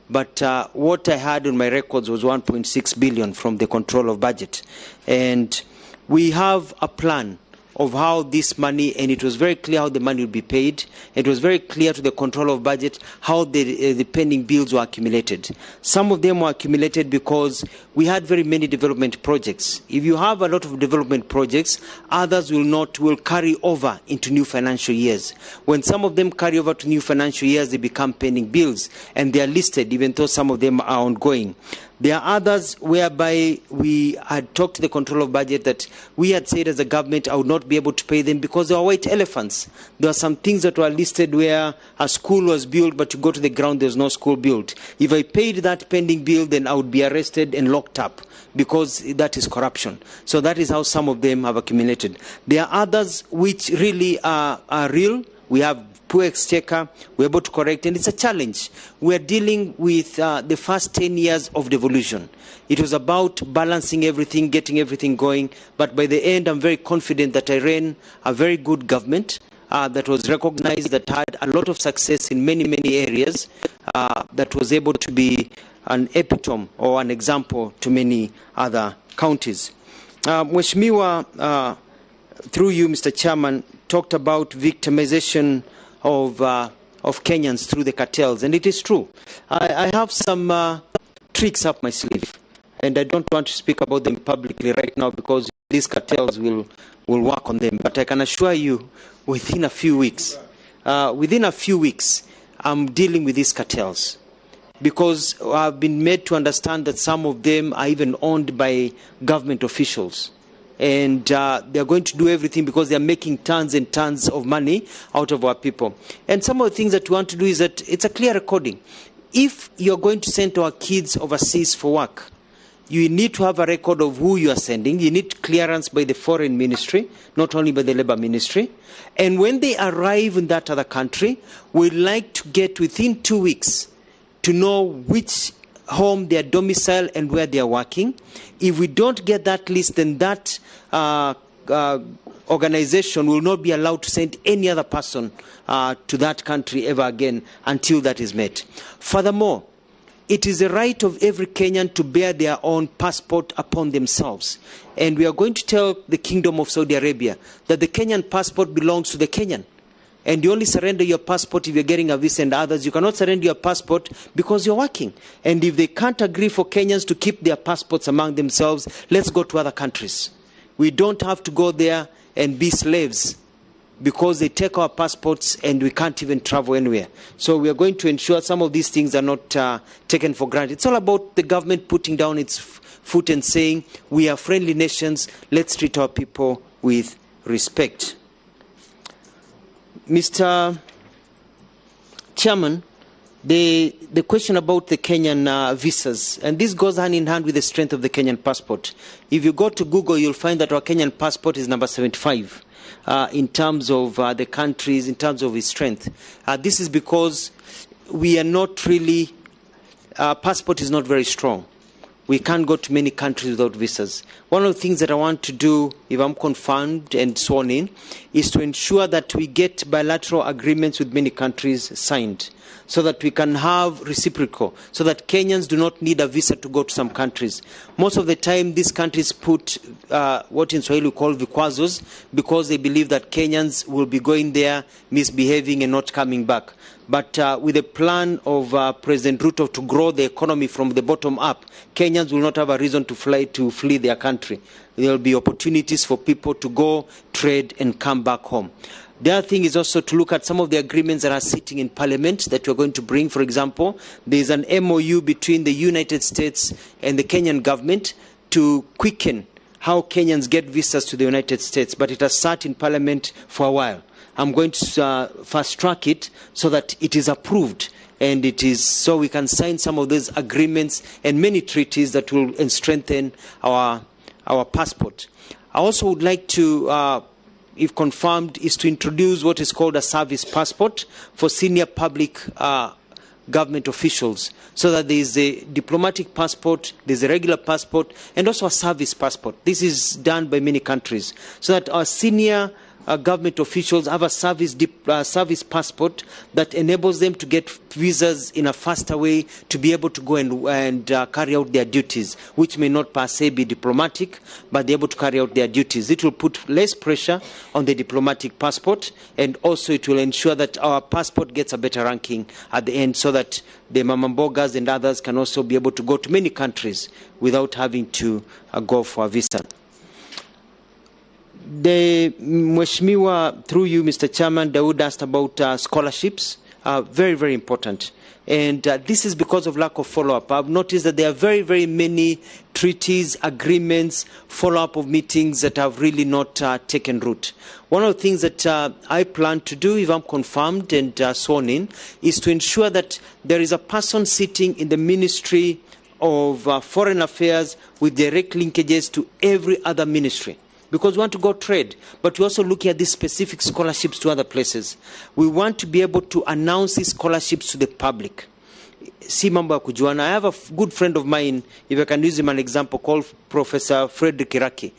but what I had on my records was 1.6 billion from the control of budget. And we have a plan of how this money, and it was very clear how the money would be paid. It was very clear to the control of budget how the pending bills were accumulated. Some of them were accumulated because we had very many development projects. If you have a lot of development projects, others will carry over into new financial years. When some of them carry over to new financial years, they become pending bills, and they are listed, even though some of them are ongoing. There are others whereby we had talked to the control of budget that we had said as a government I would not be able to pay them because they were white elephants. There are some things that were listed where a school was built, but you go to the ground, there's no school built. If I paid that pending bill, then I would be arrested and locked up, because that is corruption. So that is how some of them have accumulated. There are others which really are real. We have poor exchequer, we're able to correct, and it's a challenge. We're dealing with the first 10 years of devolution. It was about balancing everything, getting everything going, but by the end, I'm very confident that I ran a very good government that was recognized, that had a lot of success in many, many areas, that was able to be an epitome or an example to many other counties. Mheshimiwa, through you, Mr. Chairman, talked about victimization of Kenyans through the cartels, and it is true. I have some tricks up my sleeve, and I don't want to speak about them publicly right now because these cartels will work on them. But I can assure you, within a few weeks, I'm dealing with these cartels, because I've been made to understand that some of them are even owned by government officials. And they're going to do everything because they're making tons and tons of money out of our people. And some of the things that we want to do is that it's a clear recording. If you're going to send our kids overseas for work, you need to have a record of who you are sending. You need clearance by the foreign ministry, not only by the labor ministry. And when they arrive in that other country, we'd like to get within 2 weeks to know which home, their domicile, and where they are working. If we don't get that list, then that organization will not be allowed to send any other person to that country ever again until that is met. Furthermore, it is the right of every Kenyan to bear their own passport upon themselves. And we are going to tell the Kingdom of Saudi Arabia that the Kenyan passport belongs to the Kenyan. And you only surrender your passport if you're getting a visa and others. You cannot surrender your passport because you're working. And if they can't agree for Kenyans to keep their passports among themselves, let's go to other countries. We don't have to go there and be slaves because they take our passports and we can't even travel anywhere. So we are going to ensure some of these things are not taken for granted. It's all about the government putting down its foot and saying, we are friendly nations, let's treat our people with respect. Mr. Chairman, the question about the Kenyan visas, and this goes hand in hand with the strength of the Kenyan passport. If you go to Google, you'll find that our Kenyan passport is number 75 in terms of the countries, in terms of its strength. This is because we are not really, our passport is not very strong. We can't go to many countries without visas. One of the things that I want to do if I'm confirmed and sworn in, is to ensure that we get bilateral agreements with many countries signed, so that we can have reciprocal, so that Kenyans do not need a visa to go to some countries. Most of the time, these countries put what in Swahili we call vikwazos, because they believe that Kenyans will be going there, misbehaving and not coming back. But with the plan of President Ruto to grow the economy from the bottom up, Kenyans will not have a reason to flee their country. There will be opportunities for people to go, trade and come back home. The other thing is also to look at some of the agreements that are sitting in Parliament that we're going to bring. For example, there is an MOU between the United States and the Kenyan government to quicken how Kenyans get visas to the United States, but it has sat in Parliament for a while. I'm going to fast track it so that it is approved, and it is so we can sign some of those agreements and many treaties that will strengthen our passport. I also would like to, if confirmed, is to introduce what is called a service passport for senior public government officials, so that there is a diplomatic passport, there is a regular passport, and also a service passport. This is done by many countries, so that our senior government officials have a service passport that enables them to get visas in a faster way to be able to go and carry out their duties, which may not per se be diplomatic, but they're able to carry out their duties. It will put less pressure on the diplomatic passport, and also it will ensure that our passport gets a better ranking at the end, so that the mamambogas and others can also be able to go to many countries without having to go for a visa. The Mheshimiwa, through you, Mr. Chairman, Dawood asked about scholarships. Very, very important. And this is because of lack of follow-up. I've noticed that there are very, very many treaties, agreements, follow-up of meetings that have really not taken root. One of the things that I plan to do, if I'm confirmed and sworn in, is to ensure that there is a person sitting in the Ministry of Foreign Affairs with direct linkages to every other ministry. Because we want to go trade, but we also look at these specific scholarships to other places. We want to be able to announce these scholarships to the public. Si mambo ya kujuana. I have a good friend of mine, if I can use him an example, called Professor Frederick Iraki.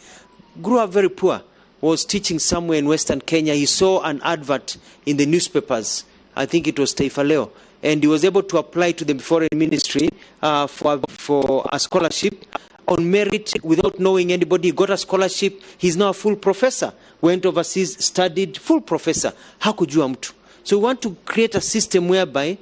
Grew up very poor, was teaching somewhere in Western Kenya. He saw an advert in the newspapers. I think it was Taifa Leo. And he was able to apply to the Foreign Ministry for a scholarship on merit without knowing anybody. He got a scholarship. He's now a full professor. Went overseas, studied, full professor. Hakujua mtu. So we want to create a system whereby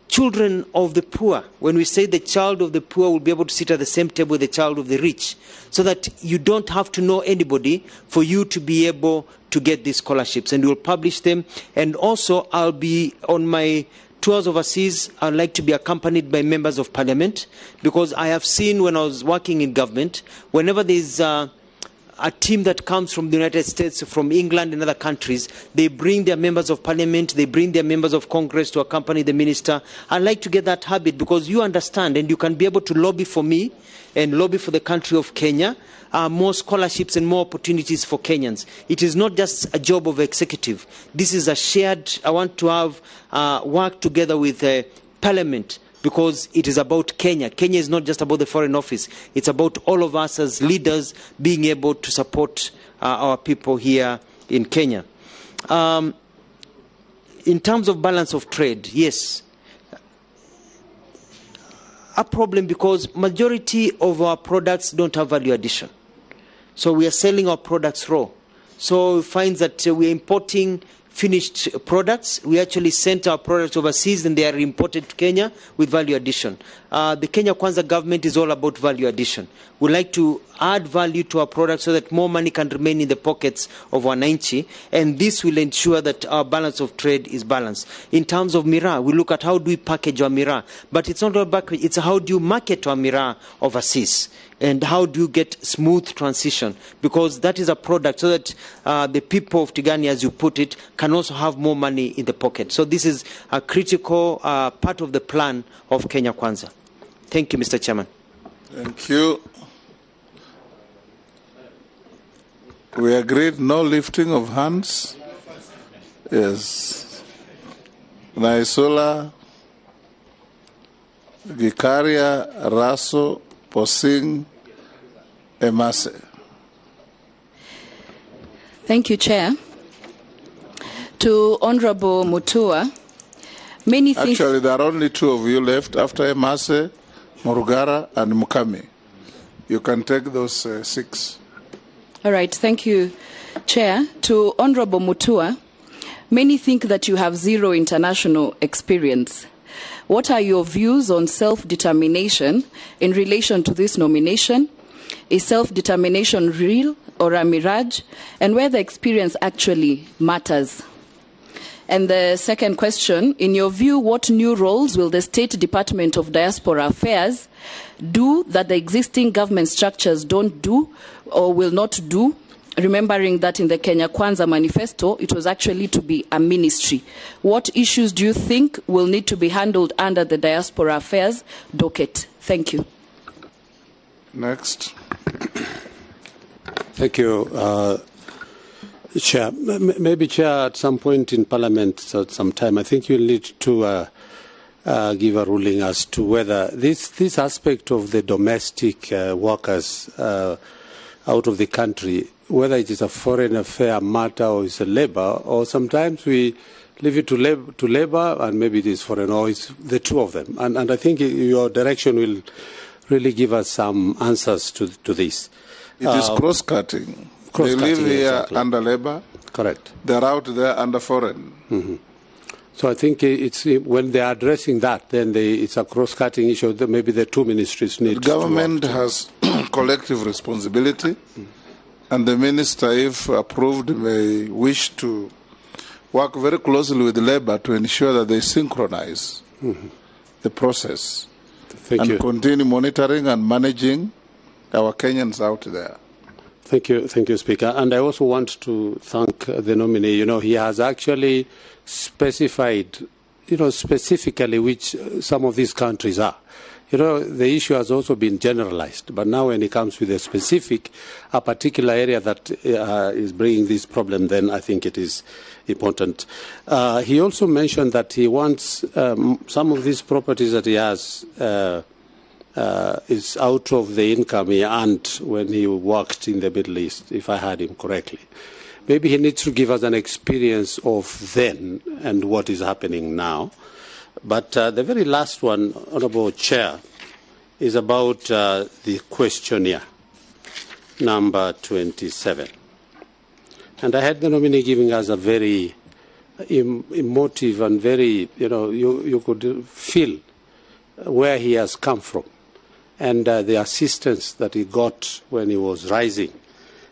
children of the poor, when we say the child of the poor will be able to sit at the same table with the child of the rich, so that you don't have to know anybody for you to be able to get these scholarships. And we'll publish them. And also I'll be on my tours overseas. I'd like to be accompanied by members of parliament, because I have seen when I was working in government, whenever there's a team that comes from the United States, from England and other countries, they bring their members of parliament, they bring their members of Congress to accompany the minister. I'd like to get that habit, because you understand and you can be able to lobby for me and lobby for the country of Kenya, more scholarships and more opportunities for Kenyans. It is not just a job of executive. This is a shared, I want to have work together with Parliament, because it is about Kenya. Kenya is not just about the Foreign Office. It's about all of us as leaders being able to support our people here in Kenya. In terms of balance of trade, yes, a problem, because majority of our products don't have value addition. So we are selling our products raw. So we find that we are importing finished products. We actually sent our products overseas and they are imported to Kenya with value addition. The Kenya Kwanza government is all about value addition. We like to add value to our products so that more money can remain in the pockets of wananchi, and this will ensure that our balance of trade is balanced. In terms of miraa, we look at how do we package our miraa, but it's not all package, it's how do you market our miraa overseas, and how do you get smooth transition, because that is a product so that the people of Tigani, as you put it, can also have more money in the pocket. So this is a critical part of the plan of Kenya Kwanza. Thank you, Mr. Chairman. Thank you. We agreed no lifting of hands. Yes. Naisula, Gikaria, Raso, Posing, Emase. Thank you, Chair. To Honorable Mutua, many things... Actually, there are only two of you left after Emase, Murugara, and Mukami. You can take those 6. All right, thank you, Chair. To Honorable Mutua, many think that you have zero international experience. What are your views on self-determination in relation to this nomination? Is self-determination real or a mirage? And whether experience actually matters? And the second question, in your view, what new roles will the State Department of Diaspora Affairs do that the existing government structures don't do or will not do? Remembering that in the Kenya Kwanza manifesto, it was actually to be a ministry. What issues do you think will need to be handled under the Diaspora Affairs docket? Thank you. Next. Thank you, Chair. Maybe, Chair, at some point in Parliament, at some time, I think you'll need to give a ruling as to whether this aspect of the domestic workers out of the country, whether it is a foreign affair matter or it's a labor, or sometimes we leave it to labor and maybe it is foreign, or it's the two of them. And I think your direction will really give us some answers to this. It is cross-cutting. They live here under labor. Correct. They're out there under foreign. Mm-hmm. So I think it's when they are addressing that, then it's a cross-cutting issue that maybe the two ministries need. The government has collective responsibility, and the minister, if approved, may wish to work very closely with labor to ensure that they synchronize the process and continue monitoring and managing our Kenyans out there. Thank you, Speaker. And I also want to thank the nominee. You know, he has actually specified, specifically which some of these countries are. The issue has also been generalized, but now when it comes with a particular area that is bringing this problem, then I think it is important. He also mentioned that he wants some of these properties that he has is out of the income he earned when he worked in the Middle East, if I heard him correctly. Maybe he needs to give us an experience of then and what is happening now. But the very last one, Honourable Chair, is about the questionnaire, number 27. And I had the nominee giving us a very emotive and very, you could feel where he has come from and the assistance that he got when he was rising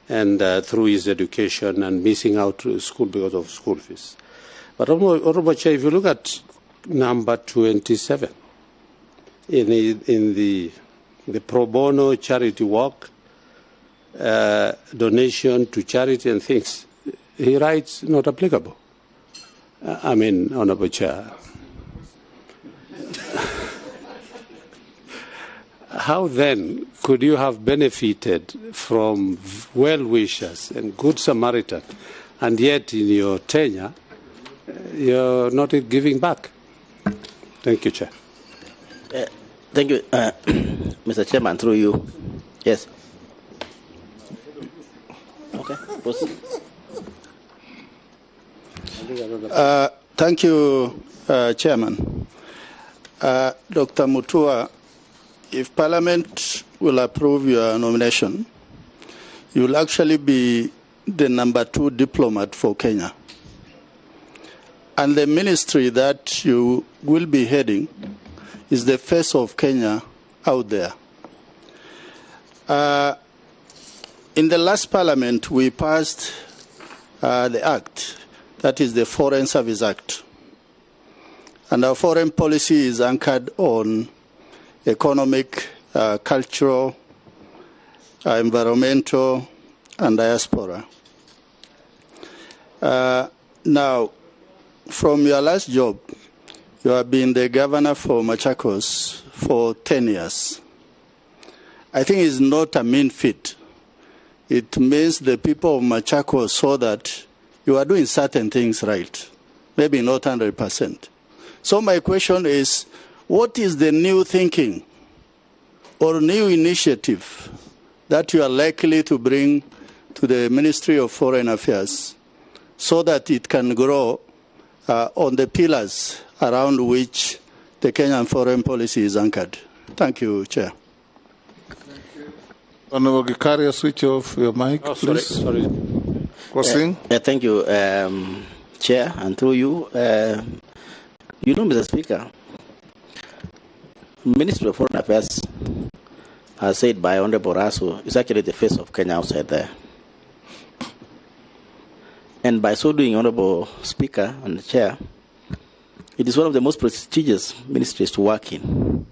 and through his education and missing out to school because of school fees. But Honourable Chair, if you look at number 27 in the pro bono charity work, donation to charity and things, he writes not applicable. Honourable Chair. How then could you have benefited from well-wishers and good Samaritan, and yet in your tenure, you're not giving back? Thank you, Chair. Thank you, Mr. Chairman, through you. Yes. Okay, proceed. Thank you, Chairman. Dr. Mutua, if Parliament will approve your nomination, you will actually be the number 2 diplomat for Kenya. And the ministry that you will be heading is the face of Kenya out there. In the last Parliament, we passed the Act, that is the Foreign Service Act. And our foreign policy is anchored on economic, cultural, environmental, and diaspora. Now, from your last job, you have been the governor for Machakos for 10 years. I think it's not a mean feat. It means the people of Machakos saw that you are doing certain things right, maybe not 100%. So my question is, what is the new thinking or new initiative that you are likely to bring to the Ministry of Foreign Affairs so that it can grow on the pillars around which the Kenyan foreign policy is anchored. Thank you, Chair. Honorable Gikaria, switch off your mic, please. Sorry. Thank you, Chair, and through you. You know, Mr. Speaker, Ministry of Foreign Affairs, as said by Honorable Raso, is actually the face of Kenya outside there. And by so doing, Honorable Speaker and the Chair, it is one of the most prestigious ministries to work in.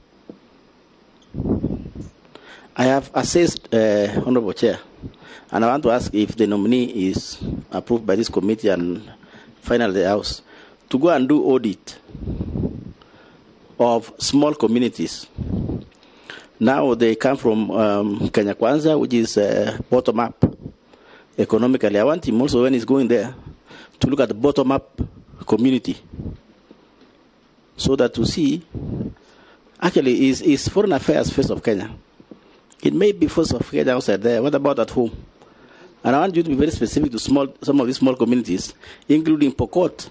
I have assessed, Honorable Chair, and I want to ask if the nominee is approved by this committee and finally the House, to go and do audit of small communities. Now they come from Kenya Kwanza, which is bottom-up economically. I want him also, when he's going there, to look at the bottom-up community, so that to see, actually, is foreign affairs first of Kenya. It may be first of Kenya outside there. What about at home? And I want you to be very specific to some of these small communities, including Pokot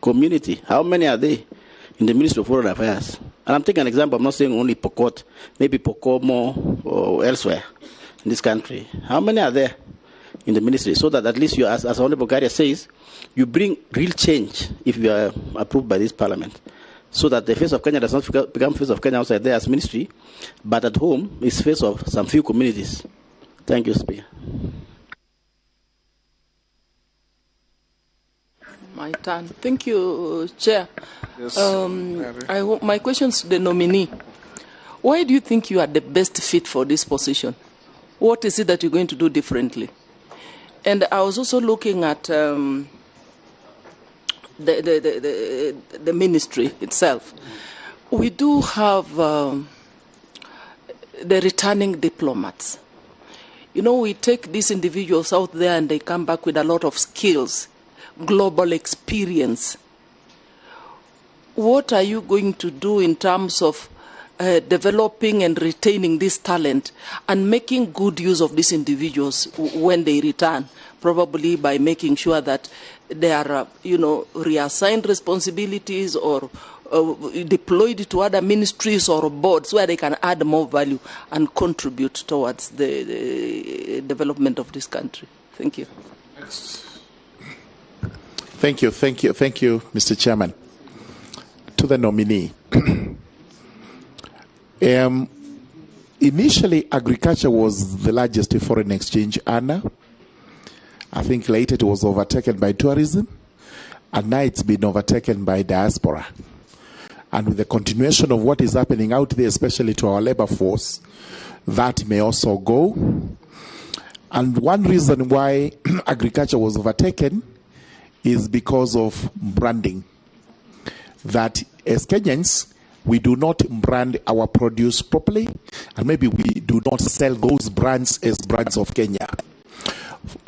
community. How many are they in the Ministry of Foreign Affairs? And I'm taking an example. I'm not saying only Pokot, maybe Pokomo or elsewhere in this country. How many are there in the ministry? So that at least you, as Honorable Garia says, you bring real change if you are approved by this parliament. So that the face of Kenya does not become face of Kenya outside there as ministry, but at home is face of some few communities. Thank you, Speaker. My turn. Thank you, Chair. Yes, my question is to the nominee. Why do you think you are the best fit for this position? What is it that you're going to do differently? And I was also looking at the ministry itself. We do have the returning diplomats. You know, we take these individuals out there and they come back with a lot of skills, global experience. What are you going to do in terms of developing and retaining this talent and making good use of these individuals when they return, probably by making sure that they are, reassigned responsibilities or deployed to other ministries or boards where they can add more value and contribute towards the development of this country. Thank you. Thank you, Mr. Chairman. To the nominee. Initially, agriculture was the largest foreign exchange earner. I think later it was overtaken by tourism, and now it's been overtaken by diaspora. And with the continuation of what is happening out there, especially to our labor force, that may also go. And one reason why agriculture was overtaken is because of branding. That as Kenyans, we do not brand our produce properly, and maybe we do not sell those brands as brands of Kenya.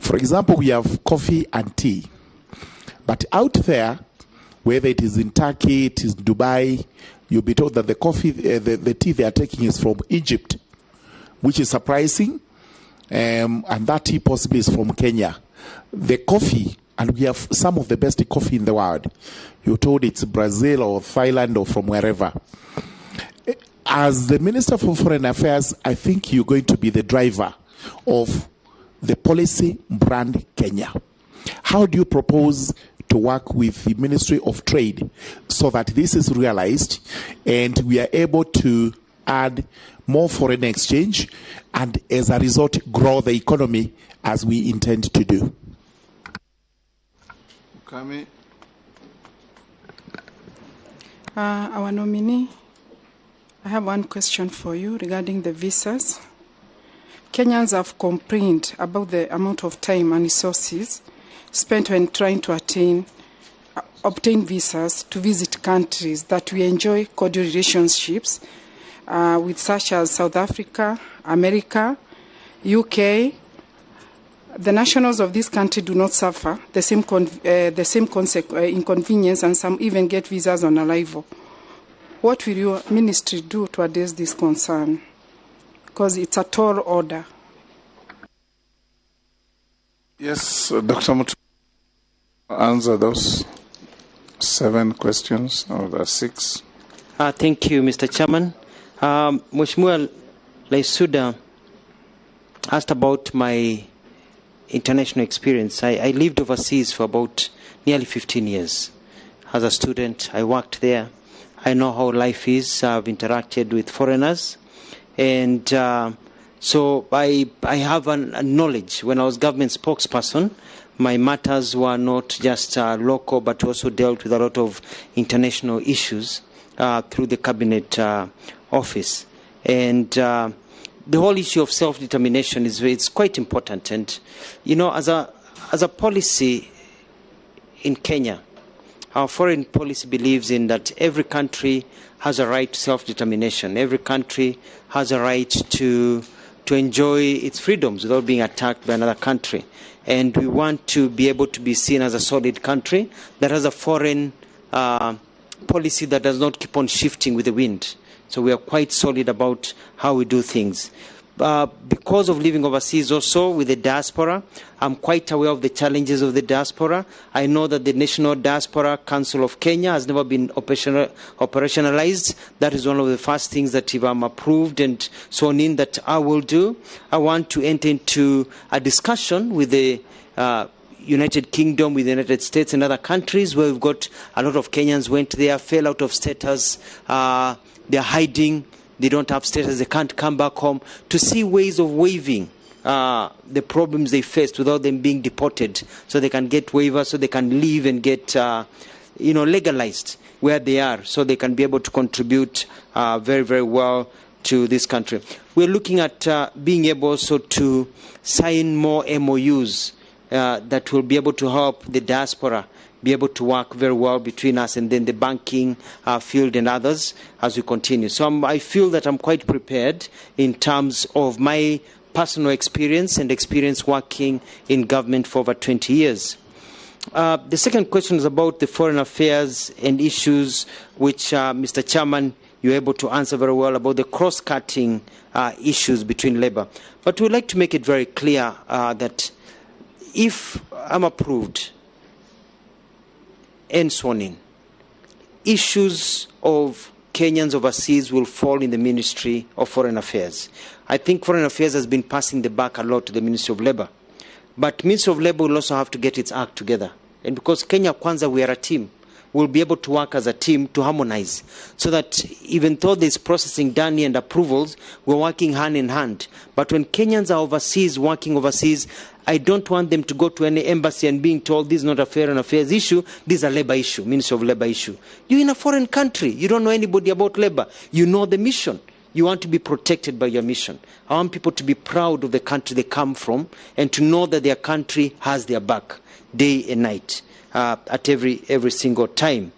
For example, we have coffee and tea. But out there, whether it is in Turkey, it is Dubai, you'll be told that the coffee, the tea they are taking is from Egypt, which is surprising, and that tea possibly is from Kenya. The coffee, and we have some of the best coffee in the world. You're told it's Brazil or Thailand or from wherever. As the Minister for Foreign Affairs, I think you're going to be the driver of the policy brand Kenya. How do you propose to work with the Ministry of Trade so that this is realized and we are able to add more foreign exchange and as a result grow the economy as we intend to do? Kami. Our nominee, I have one question for you regarding the visas. Kenyans have complained about the amount of time and resources spent when trying to obtain visas to visit countries that we enjoy cordial relationships with, such as South Africa, America, UK. The nationals of this country do not suffer the same inconvenience, and some even get visas on arrival. What will your ministry do to address this concern? Because it's a tall order. Yes, Dr. Mutua, answer those 7 questions or the 6. Thank you, Mr. Chairman. Mheshimiwa Laisuda asked about my international experience. I lived overseas for about nearly 15 years. As a student, I worked there. I know how life is. I've interacted with foreigners. And so I have a knowledge. When I was government spokesperson, my matters were not just local, but also dealt with a lot of international issues through the cabinet office. And the whole issue of self-determination it's quite important. And, you know, as a policy in Kenya, our foreign policy believes in that every country has a right to self-determination. Every country has a right to enjoy its freedoms without being attacked by another country. And we want to be able to be seen as a solid country that has a foreign policy that does not keep on shifting with the wind. So we are quite solid about how we do things. Because of living overseas also with the diaspora, I'm quite aware of the challenges of the diaspora. I know that the National Diaspora Council of Kenya has never been operationalized. That is one of the first things that if I'm approved and sworn in that I will do. I want to enter into a discussion with the United Kingdom, with the United States and other countries where we've got a lot of Kenyans went there, fell out of status, they're hiding, they don't have status, they can't come back home, to see ways of waiving the problems they faced without them being deported, so they can get waivers, so they can leave and get legalized where they are, so they can be able to contribute very, very well to this country. We're looking at being able also to sign more MOUs that will be able to help the diaspora be able to work very well between us and then the banking field and others as we continue. So I feel that I'm quite prepared in terms of my personal experience and experience working in government for over 20 years. The second question is about the foreign affairs and issues which, Mr. Chairman, you're able to answer very well about the cross-cutting issues between Labour. But we'd like to make it very clear that if I'm approved and sworn in, issues of Kenyans overseas will fall in the Ministry of Foreign Affairs. I think Foreign Affairs has been passing the buck a lot to the Ministry of Labour. But Ministry of Labour will also have to get its act together. And because Kenya Kwanza, we are a team, we'll be able to work as a team to harmonize. So that even though there's processing done and approvals, we're working hand in hand. But when Kenyans are overseas, working overseas, I don't want them to go to any embassy and being told this is not a foreign affairs issue, this is a labor issue, Ministry of Labour issue. You're in a foreign country. You don't know anybody about labor. You know the mission. You want to be protected by your mission. I want people to be proud of the country they come from and to know that their country has their back day and night at every single time.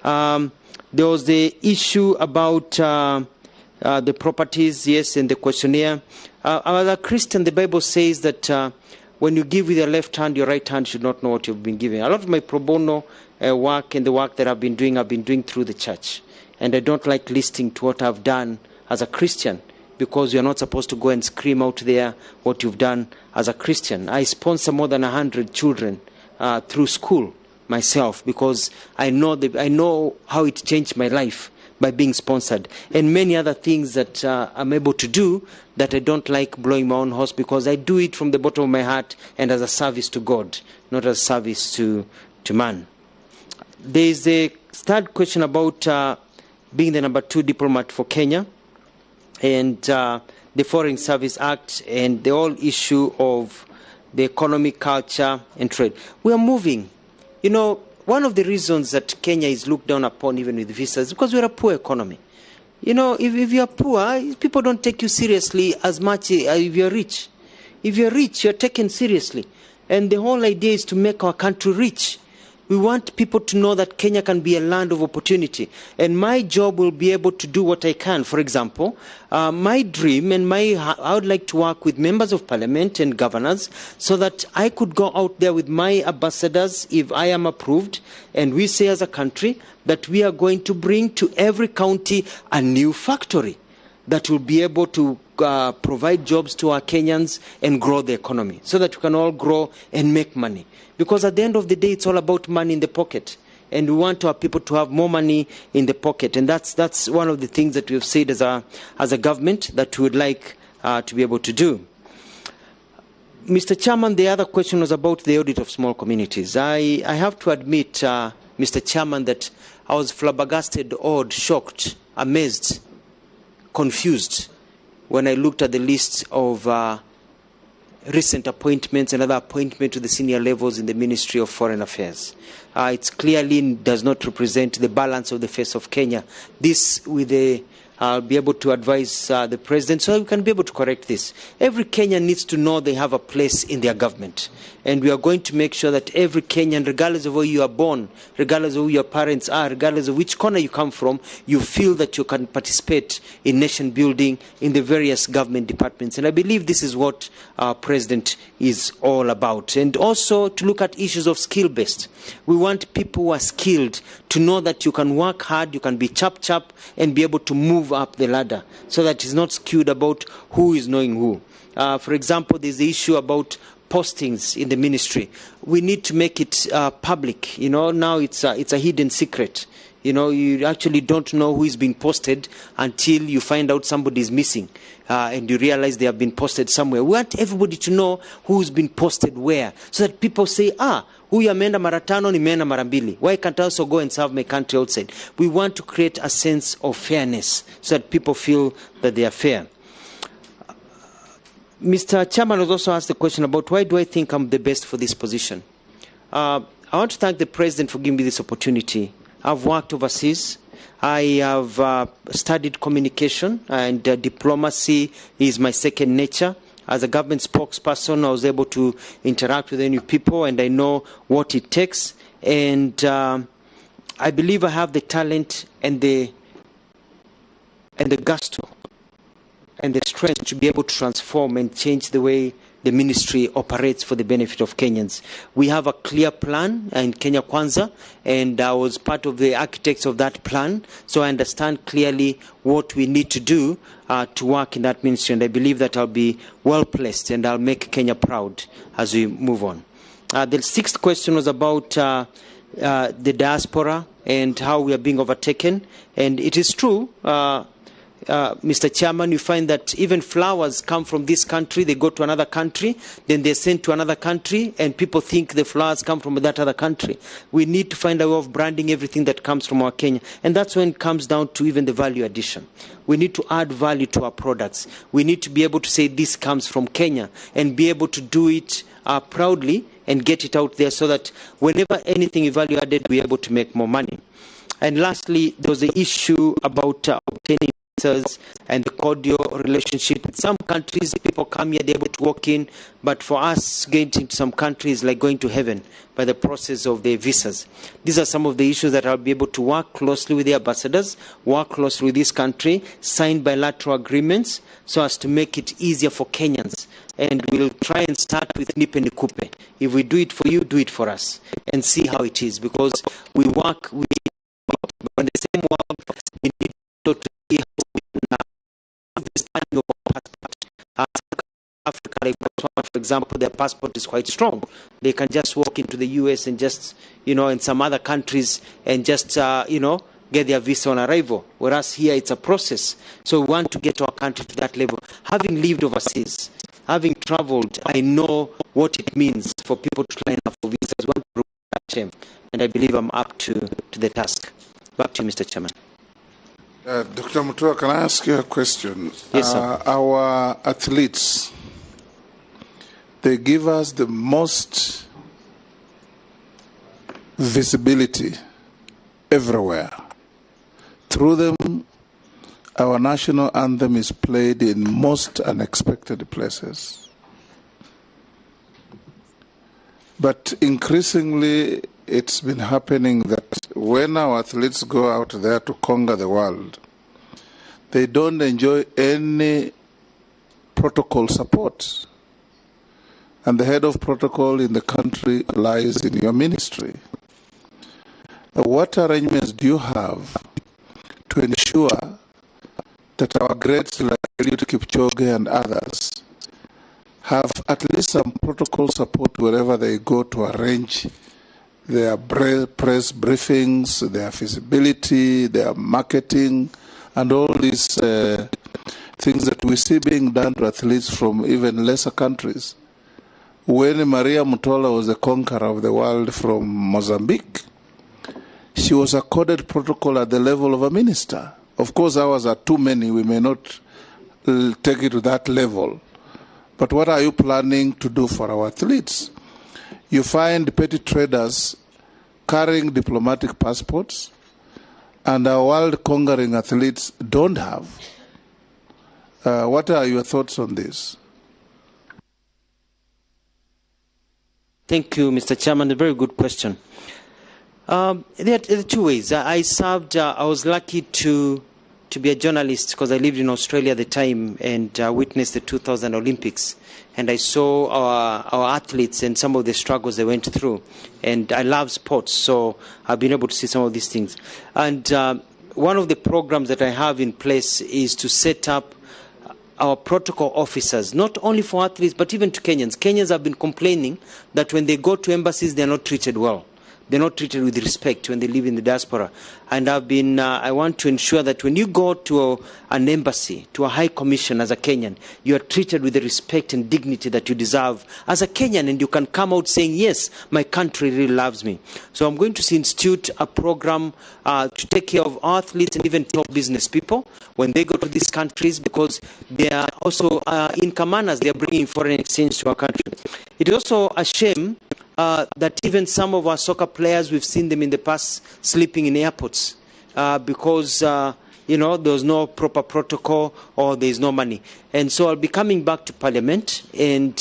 There was the issue about the properties, yes, and the questionnaire. As a Christian, the Bible says that when you give with your left hand, your right hand should not know what you've been giving. A lot of my pro bono work and the work that I've been doing through the church. And I don't like listening to what I've done as a Christian, because you're not supposed to go and scream out there what you've done as a Christian. I sponsor more than 100 children through school myself, because I know how it changed my life by being sponsored, and many other things that I'm able to do that I don't like blowing my own horse, because I do it from the bottom of my heart and as a service to God, not as a service to man. There is a third question about being the number 2 diplomat for Kenya, and the Foreign Service Act, and the whole issue of the economy, culture, and trade. We are moving. You know, one of the reasons that Kenya is looked down upon even with visas is because we're a poor economy. You know, if you're poor, people don't take you seriously as much as if you're rich. If you're rich, you're taken seriously. And the whole idea is to make our country rich. We want people to know that Kenya can be a land of opportunity. And my job will be able to do what I can. For example, my dream and I would like to work with members of parliament and governors so that I could go out there with my ambassadors if I am approved. And we say as a country that we are going to bring to every county a new factory that will be able to provide jobs to our Kenyans and grow the economy so that we can all grow and make money. Because at the end of the day, it's all about money in the pocket. And we want our people to have more money in the pocket. And that's one of the things that we've said as a government that we would like to be able to do. Mr. Chairman, the other question was about the audit of small communities. I have to admit, Mr. Chairman, that I was flabbergasted, awed, shocked, amazed, confused when I looked at the list of recent appointments and other appointments to the senior levels in the Ministry of Foreign Affairs. It clearly does not represent the balance of the face of Kenya. This, with I'll be able to advise the President so we can be able to correct this. Every Kenyan needs to know they have a place in their government. And we are going to make sure that every Kenyan, regardless of where you are born, regardless of who your parents are, regardless of which corner you come from, you feel that you can participate in nation building in the various government departments. And I believe this is what our President is all about. And also to look at issues of skill-based. We want people who are skilled to know that you can work hard, you can be chap-chap, and be able to move up the ladder so that it's not skewed about who is knowing who. For example, there's the issue about postings in the ministry. We need to make it public. You know, now it's a hidden secret. You know, you actually don't know who is being posted until you find out somebody is missing and you realize they have been posted somewhere. We want everybody to know who's been posted where so that people say, huyu ameenda mara tano, nimeenda mara mbili. Why can't I also go and serve my country outside? We want to create a sense of fairness so that people feel that they are fair. Mr. Chairman was also asked the question about why do I think I'm the best for this position. I want to thank the President for giving me this opportunity. I've worked overseas. I have studied communication, and diplomacy is my second nature. As a government spokesperson, I was able to interact with any people, and I know what it takes. And I believe I have the talent and the gusto and the strength to be able to transform and change the way the ministry operates for the benefit of Kenyans. We have a clear plan in Kenya Kwanza, and I was part of the architects of that plan, so I understand clearly what we need to do to work in that ministry, and I believe that I'll be well placed and I'll make Kenya proud as we move on. The sixth question was about the diaspora and how we are being overtaken, and it is true. Mr. Chairman, you find that even flowers come from this country, they go to another country, then they're sent to another country, and people think the flowers come from that other country. We need to find a way of branding everything that comes from our Kenya, and that's when it comes down to even the value addition. We need to add value to our products. We need to be able to say this comes from Kenya, and be able to do it proudly and get it out there so that whenever anything is value added, we're able to make more money. And lastly, there was the issue about obtaining and the cordial relationship. In some countries, people come here, they're able to walk in, but for us, getting into some countries like going to heaven by the process of the visas. These are some of the issues that I'll be able to work closely with the ambassadors, work closely with this country, sign bilateral agreements so as to make it easier for Kenyans. And we'll try and start with nip and kupe. If we do it for you, do it for us, and see how it is, because we work with on the same work. We need to see how understanding of our passport. Africa, like Botswana, for example, their passport is quite strong. They can just walk into the US and just, in some other countries and just, get their visa on arrival. Whereas here it's a process. So we want to get our country to that level. Having lived overseas, having traveled, I know what it means for people to line up for visas. I want to that shame, and I believe I'm up to the task. Back to you, Mr. Chairman. Dr. Mutua, can I ask you a question? Yes, sir. Our athletes, they give us the most visibility everywhere. Through them, our national anthem is played in most unexpected places. But increasingly, it's been happening that when our athletes go out there to conquer the world, they don't enjoy any protocol support. And the head of protocol in the country lies in your ministry. What arrangements do you have to ensure that our greats like Eliud Kipchoge and others, have at least some protocol support wherever they go to arrange their press briefings, their feasibility, their marketing, and all these things that we see being done to athletes from even lesser countries. When Maria Mutola was the conqueror of the world from Mozambique, she was accorded protocol at the level of a minister. Of course, ours are too many. We may not take it to that level. But what are you planning to do for our athletes? You find petty traders carrying diplomatic passports, and our world-conquering athletes don't have. What are your thoughts on this? Thank you, Mr. Chairman. A very good question. There are two ways. I was lucky to be a journalist because I lived in Australia at the time and witnessed the 2000 Olympics. And I saw our athletes and some of the struggles they went through. And I love sports, so I've been able to see some of these things. And one of the programs that I have in place is to set up our protocol officers, not only for athletes, but even to Kenyans. Kenyans have been complaining that when they go to embassies, they're not treated well. They're not treated with respect when they live in the diaspora. And I want to ensure that when you go to an embassy, to a high commission as a Kenyan, you are treated with the respect and dignity that you deserve as a Kenyan, and you can come out saying, yes, my country really loves me. So I'm going to institute a program to take care of athletes and even top business people when they go to these countries, because they are also income earners. They are bringing foreign exchange to our country. It is also a shame that even some of our soccer players, we've seen them in the past sleeping in airports because, there was no proper protocol or there's no money. And so I'll be coming back to Parliament and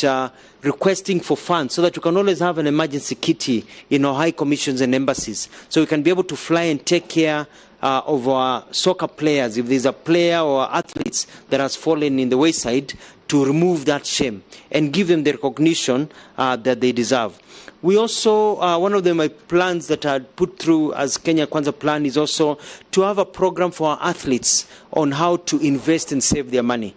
requesting for funds so that we can always have an emergency kitty in our high commissions and embassies, so we can be able to fly and take care of our soccer players. If there's a player or athletes that has fallen in the wayside, to remove that shame and give them the recognition that they deserve. We also, one of my plans that I put through as Kenya Kwanza plan is also to have a program for our athletes on how to invest and save their money.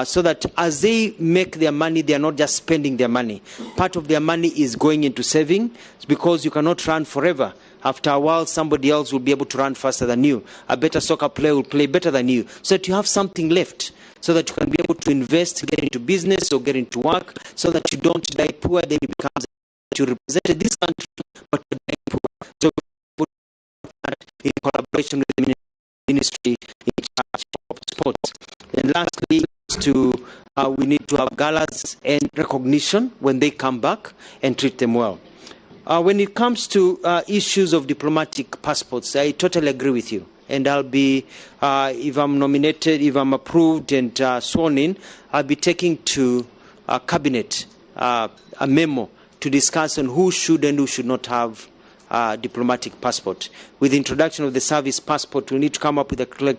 So that as they make their money, they are not just spending their money. Part of their money is going into saving, because you cannot run forever. After a while, somebody else will be able to run faster than you. A better soccer player will play better than you. So that you have something left, so that you can be able to invest, get into business or get into work, so that you don't die poor. Then it becomes that you represented this country, but you're dying poor. So we put that in collaboration with the ministry in charge of sports. And lastly, we need to have galas and recognition when they come back and treat them well. When it comes to issues of diplomatic passports, I totally agree with you. And I'll be, if I'm nominated, if I'm approved and sworn in, I'll be taking to Cabinet a memo to discuss on who should and who should not have diplomatic passport. With the introduction of the service passport, we need to come up with a clear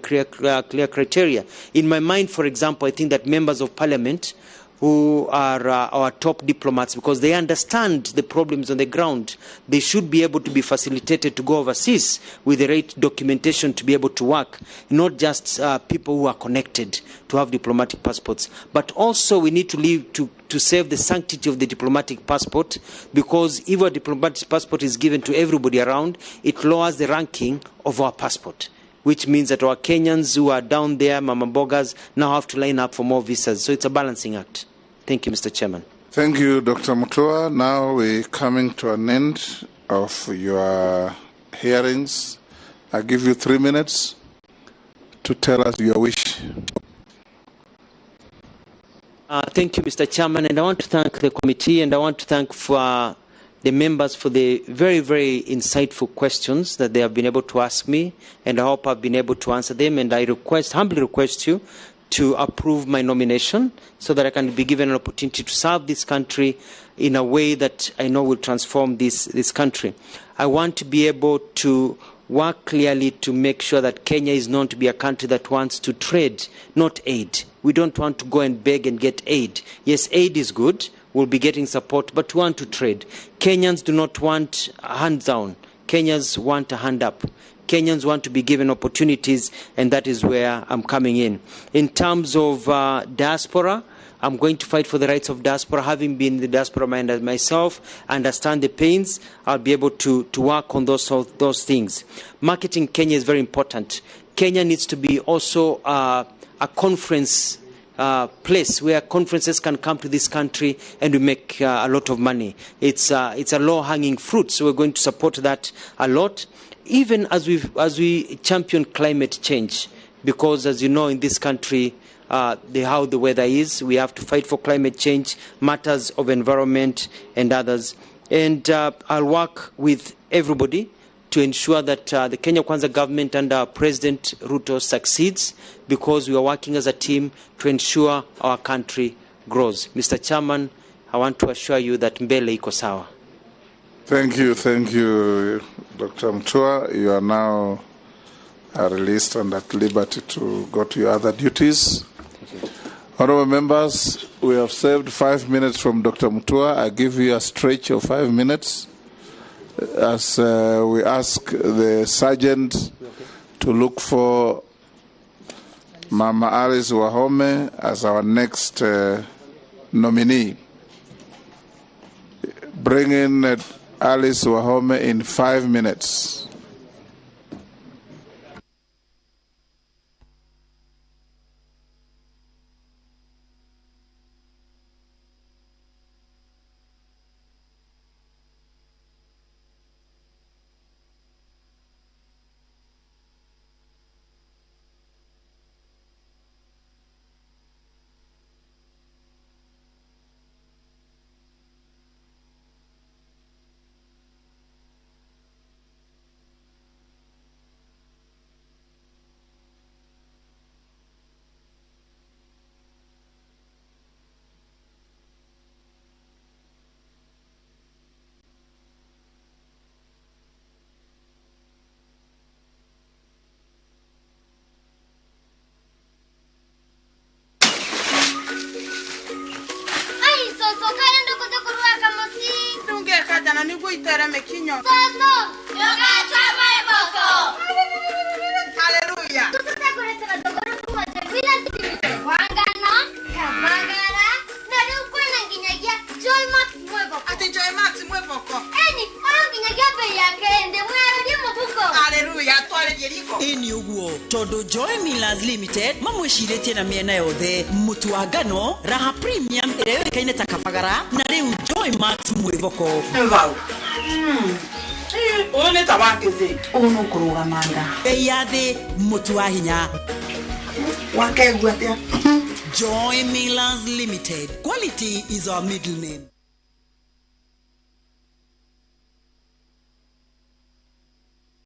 criteria. In my mind, for example, I think that members of parliament who are our top diplomats, because they understand the problems on the ground, they should be able to be facilitated to go overseas with the right documentation to be able to work, not just people who are connected to have diplomatic passports. But also we need to leave to save the sanctity of the diplomatic passport, because if a diplomatic passport is given to everybody around, it lowers the ranking of our passport, which means that our Kenyans who are down there, Mama Bogas, now have to line up for more visas. So it's a balancing act. Thank you, Mr. Chairman. Thank you, Dr. Mutua. Now we're coming to an end of your hearings. I give you 3 minutes to tell us your wish. Thank you, Mr. Chairman, and I want to thank the committee, and I want to thank the members for the very, very insightful questions that they have been able to ask me, and I hope I've been able to answer them. And I humbly request you to approve my nomination so that I can be given an opportunity to serve this country in a way that I know will transform this country. I want to be able to work clearly to make sure that Kenya is known to be a country that wants to trade, not aid. We don't want to go and beg and get aid. Yes, aid is good. We'll be getting support, but we want to trade. Kenyans do not want hands down. Kenyans want a hand up. Kenyans want to be given opportunities, and that is where I'm coming in. In terms of diaspora, I'm going to fight for the rights of diaspora. Having been the diaspora myself, understand the pains, I'll be able to work on those things. Marketing Kenya is very important. Kenya needs to be also a conference place where conferences can come to this country and we make a lot of money. It's a low-hanging fruit, so we're going to support that a lot. Even as we champion climate change, because as you know, in this country, how the weather is, we have to fight for climate change, matters of environment and others. And I'll work with everybody to ensure that the Kenya Kwanza government under President Ruto succeeds, because we are working as a team to ensure our country grows. Mr. Chairman, I want to assure you that mbele iko sawa. Thank you, Dr. Mutua. You are now released and at liberty to go to your other duties. Honorable members, we have saved 5 minutes from Dr. Mutua. I give you a stretch of 5 minutes as we ask the sergeant to look for Mama Alice Wahome as our next nominee. Bring in Alice Wahome in 5 minutes. Hallelujah. Ini uguo todo Joy Millers Limited mamwishirĩtie na miena yothe Mutua Ngano raha premium ĩrĩa ta kabagara na rĩu Joy Max mwĩthoko vau one tawakize ono kurugamanga yathi Mutua hinya wakegwa tia Joy Millers Limited, quality is our middle name.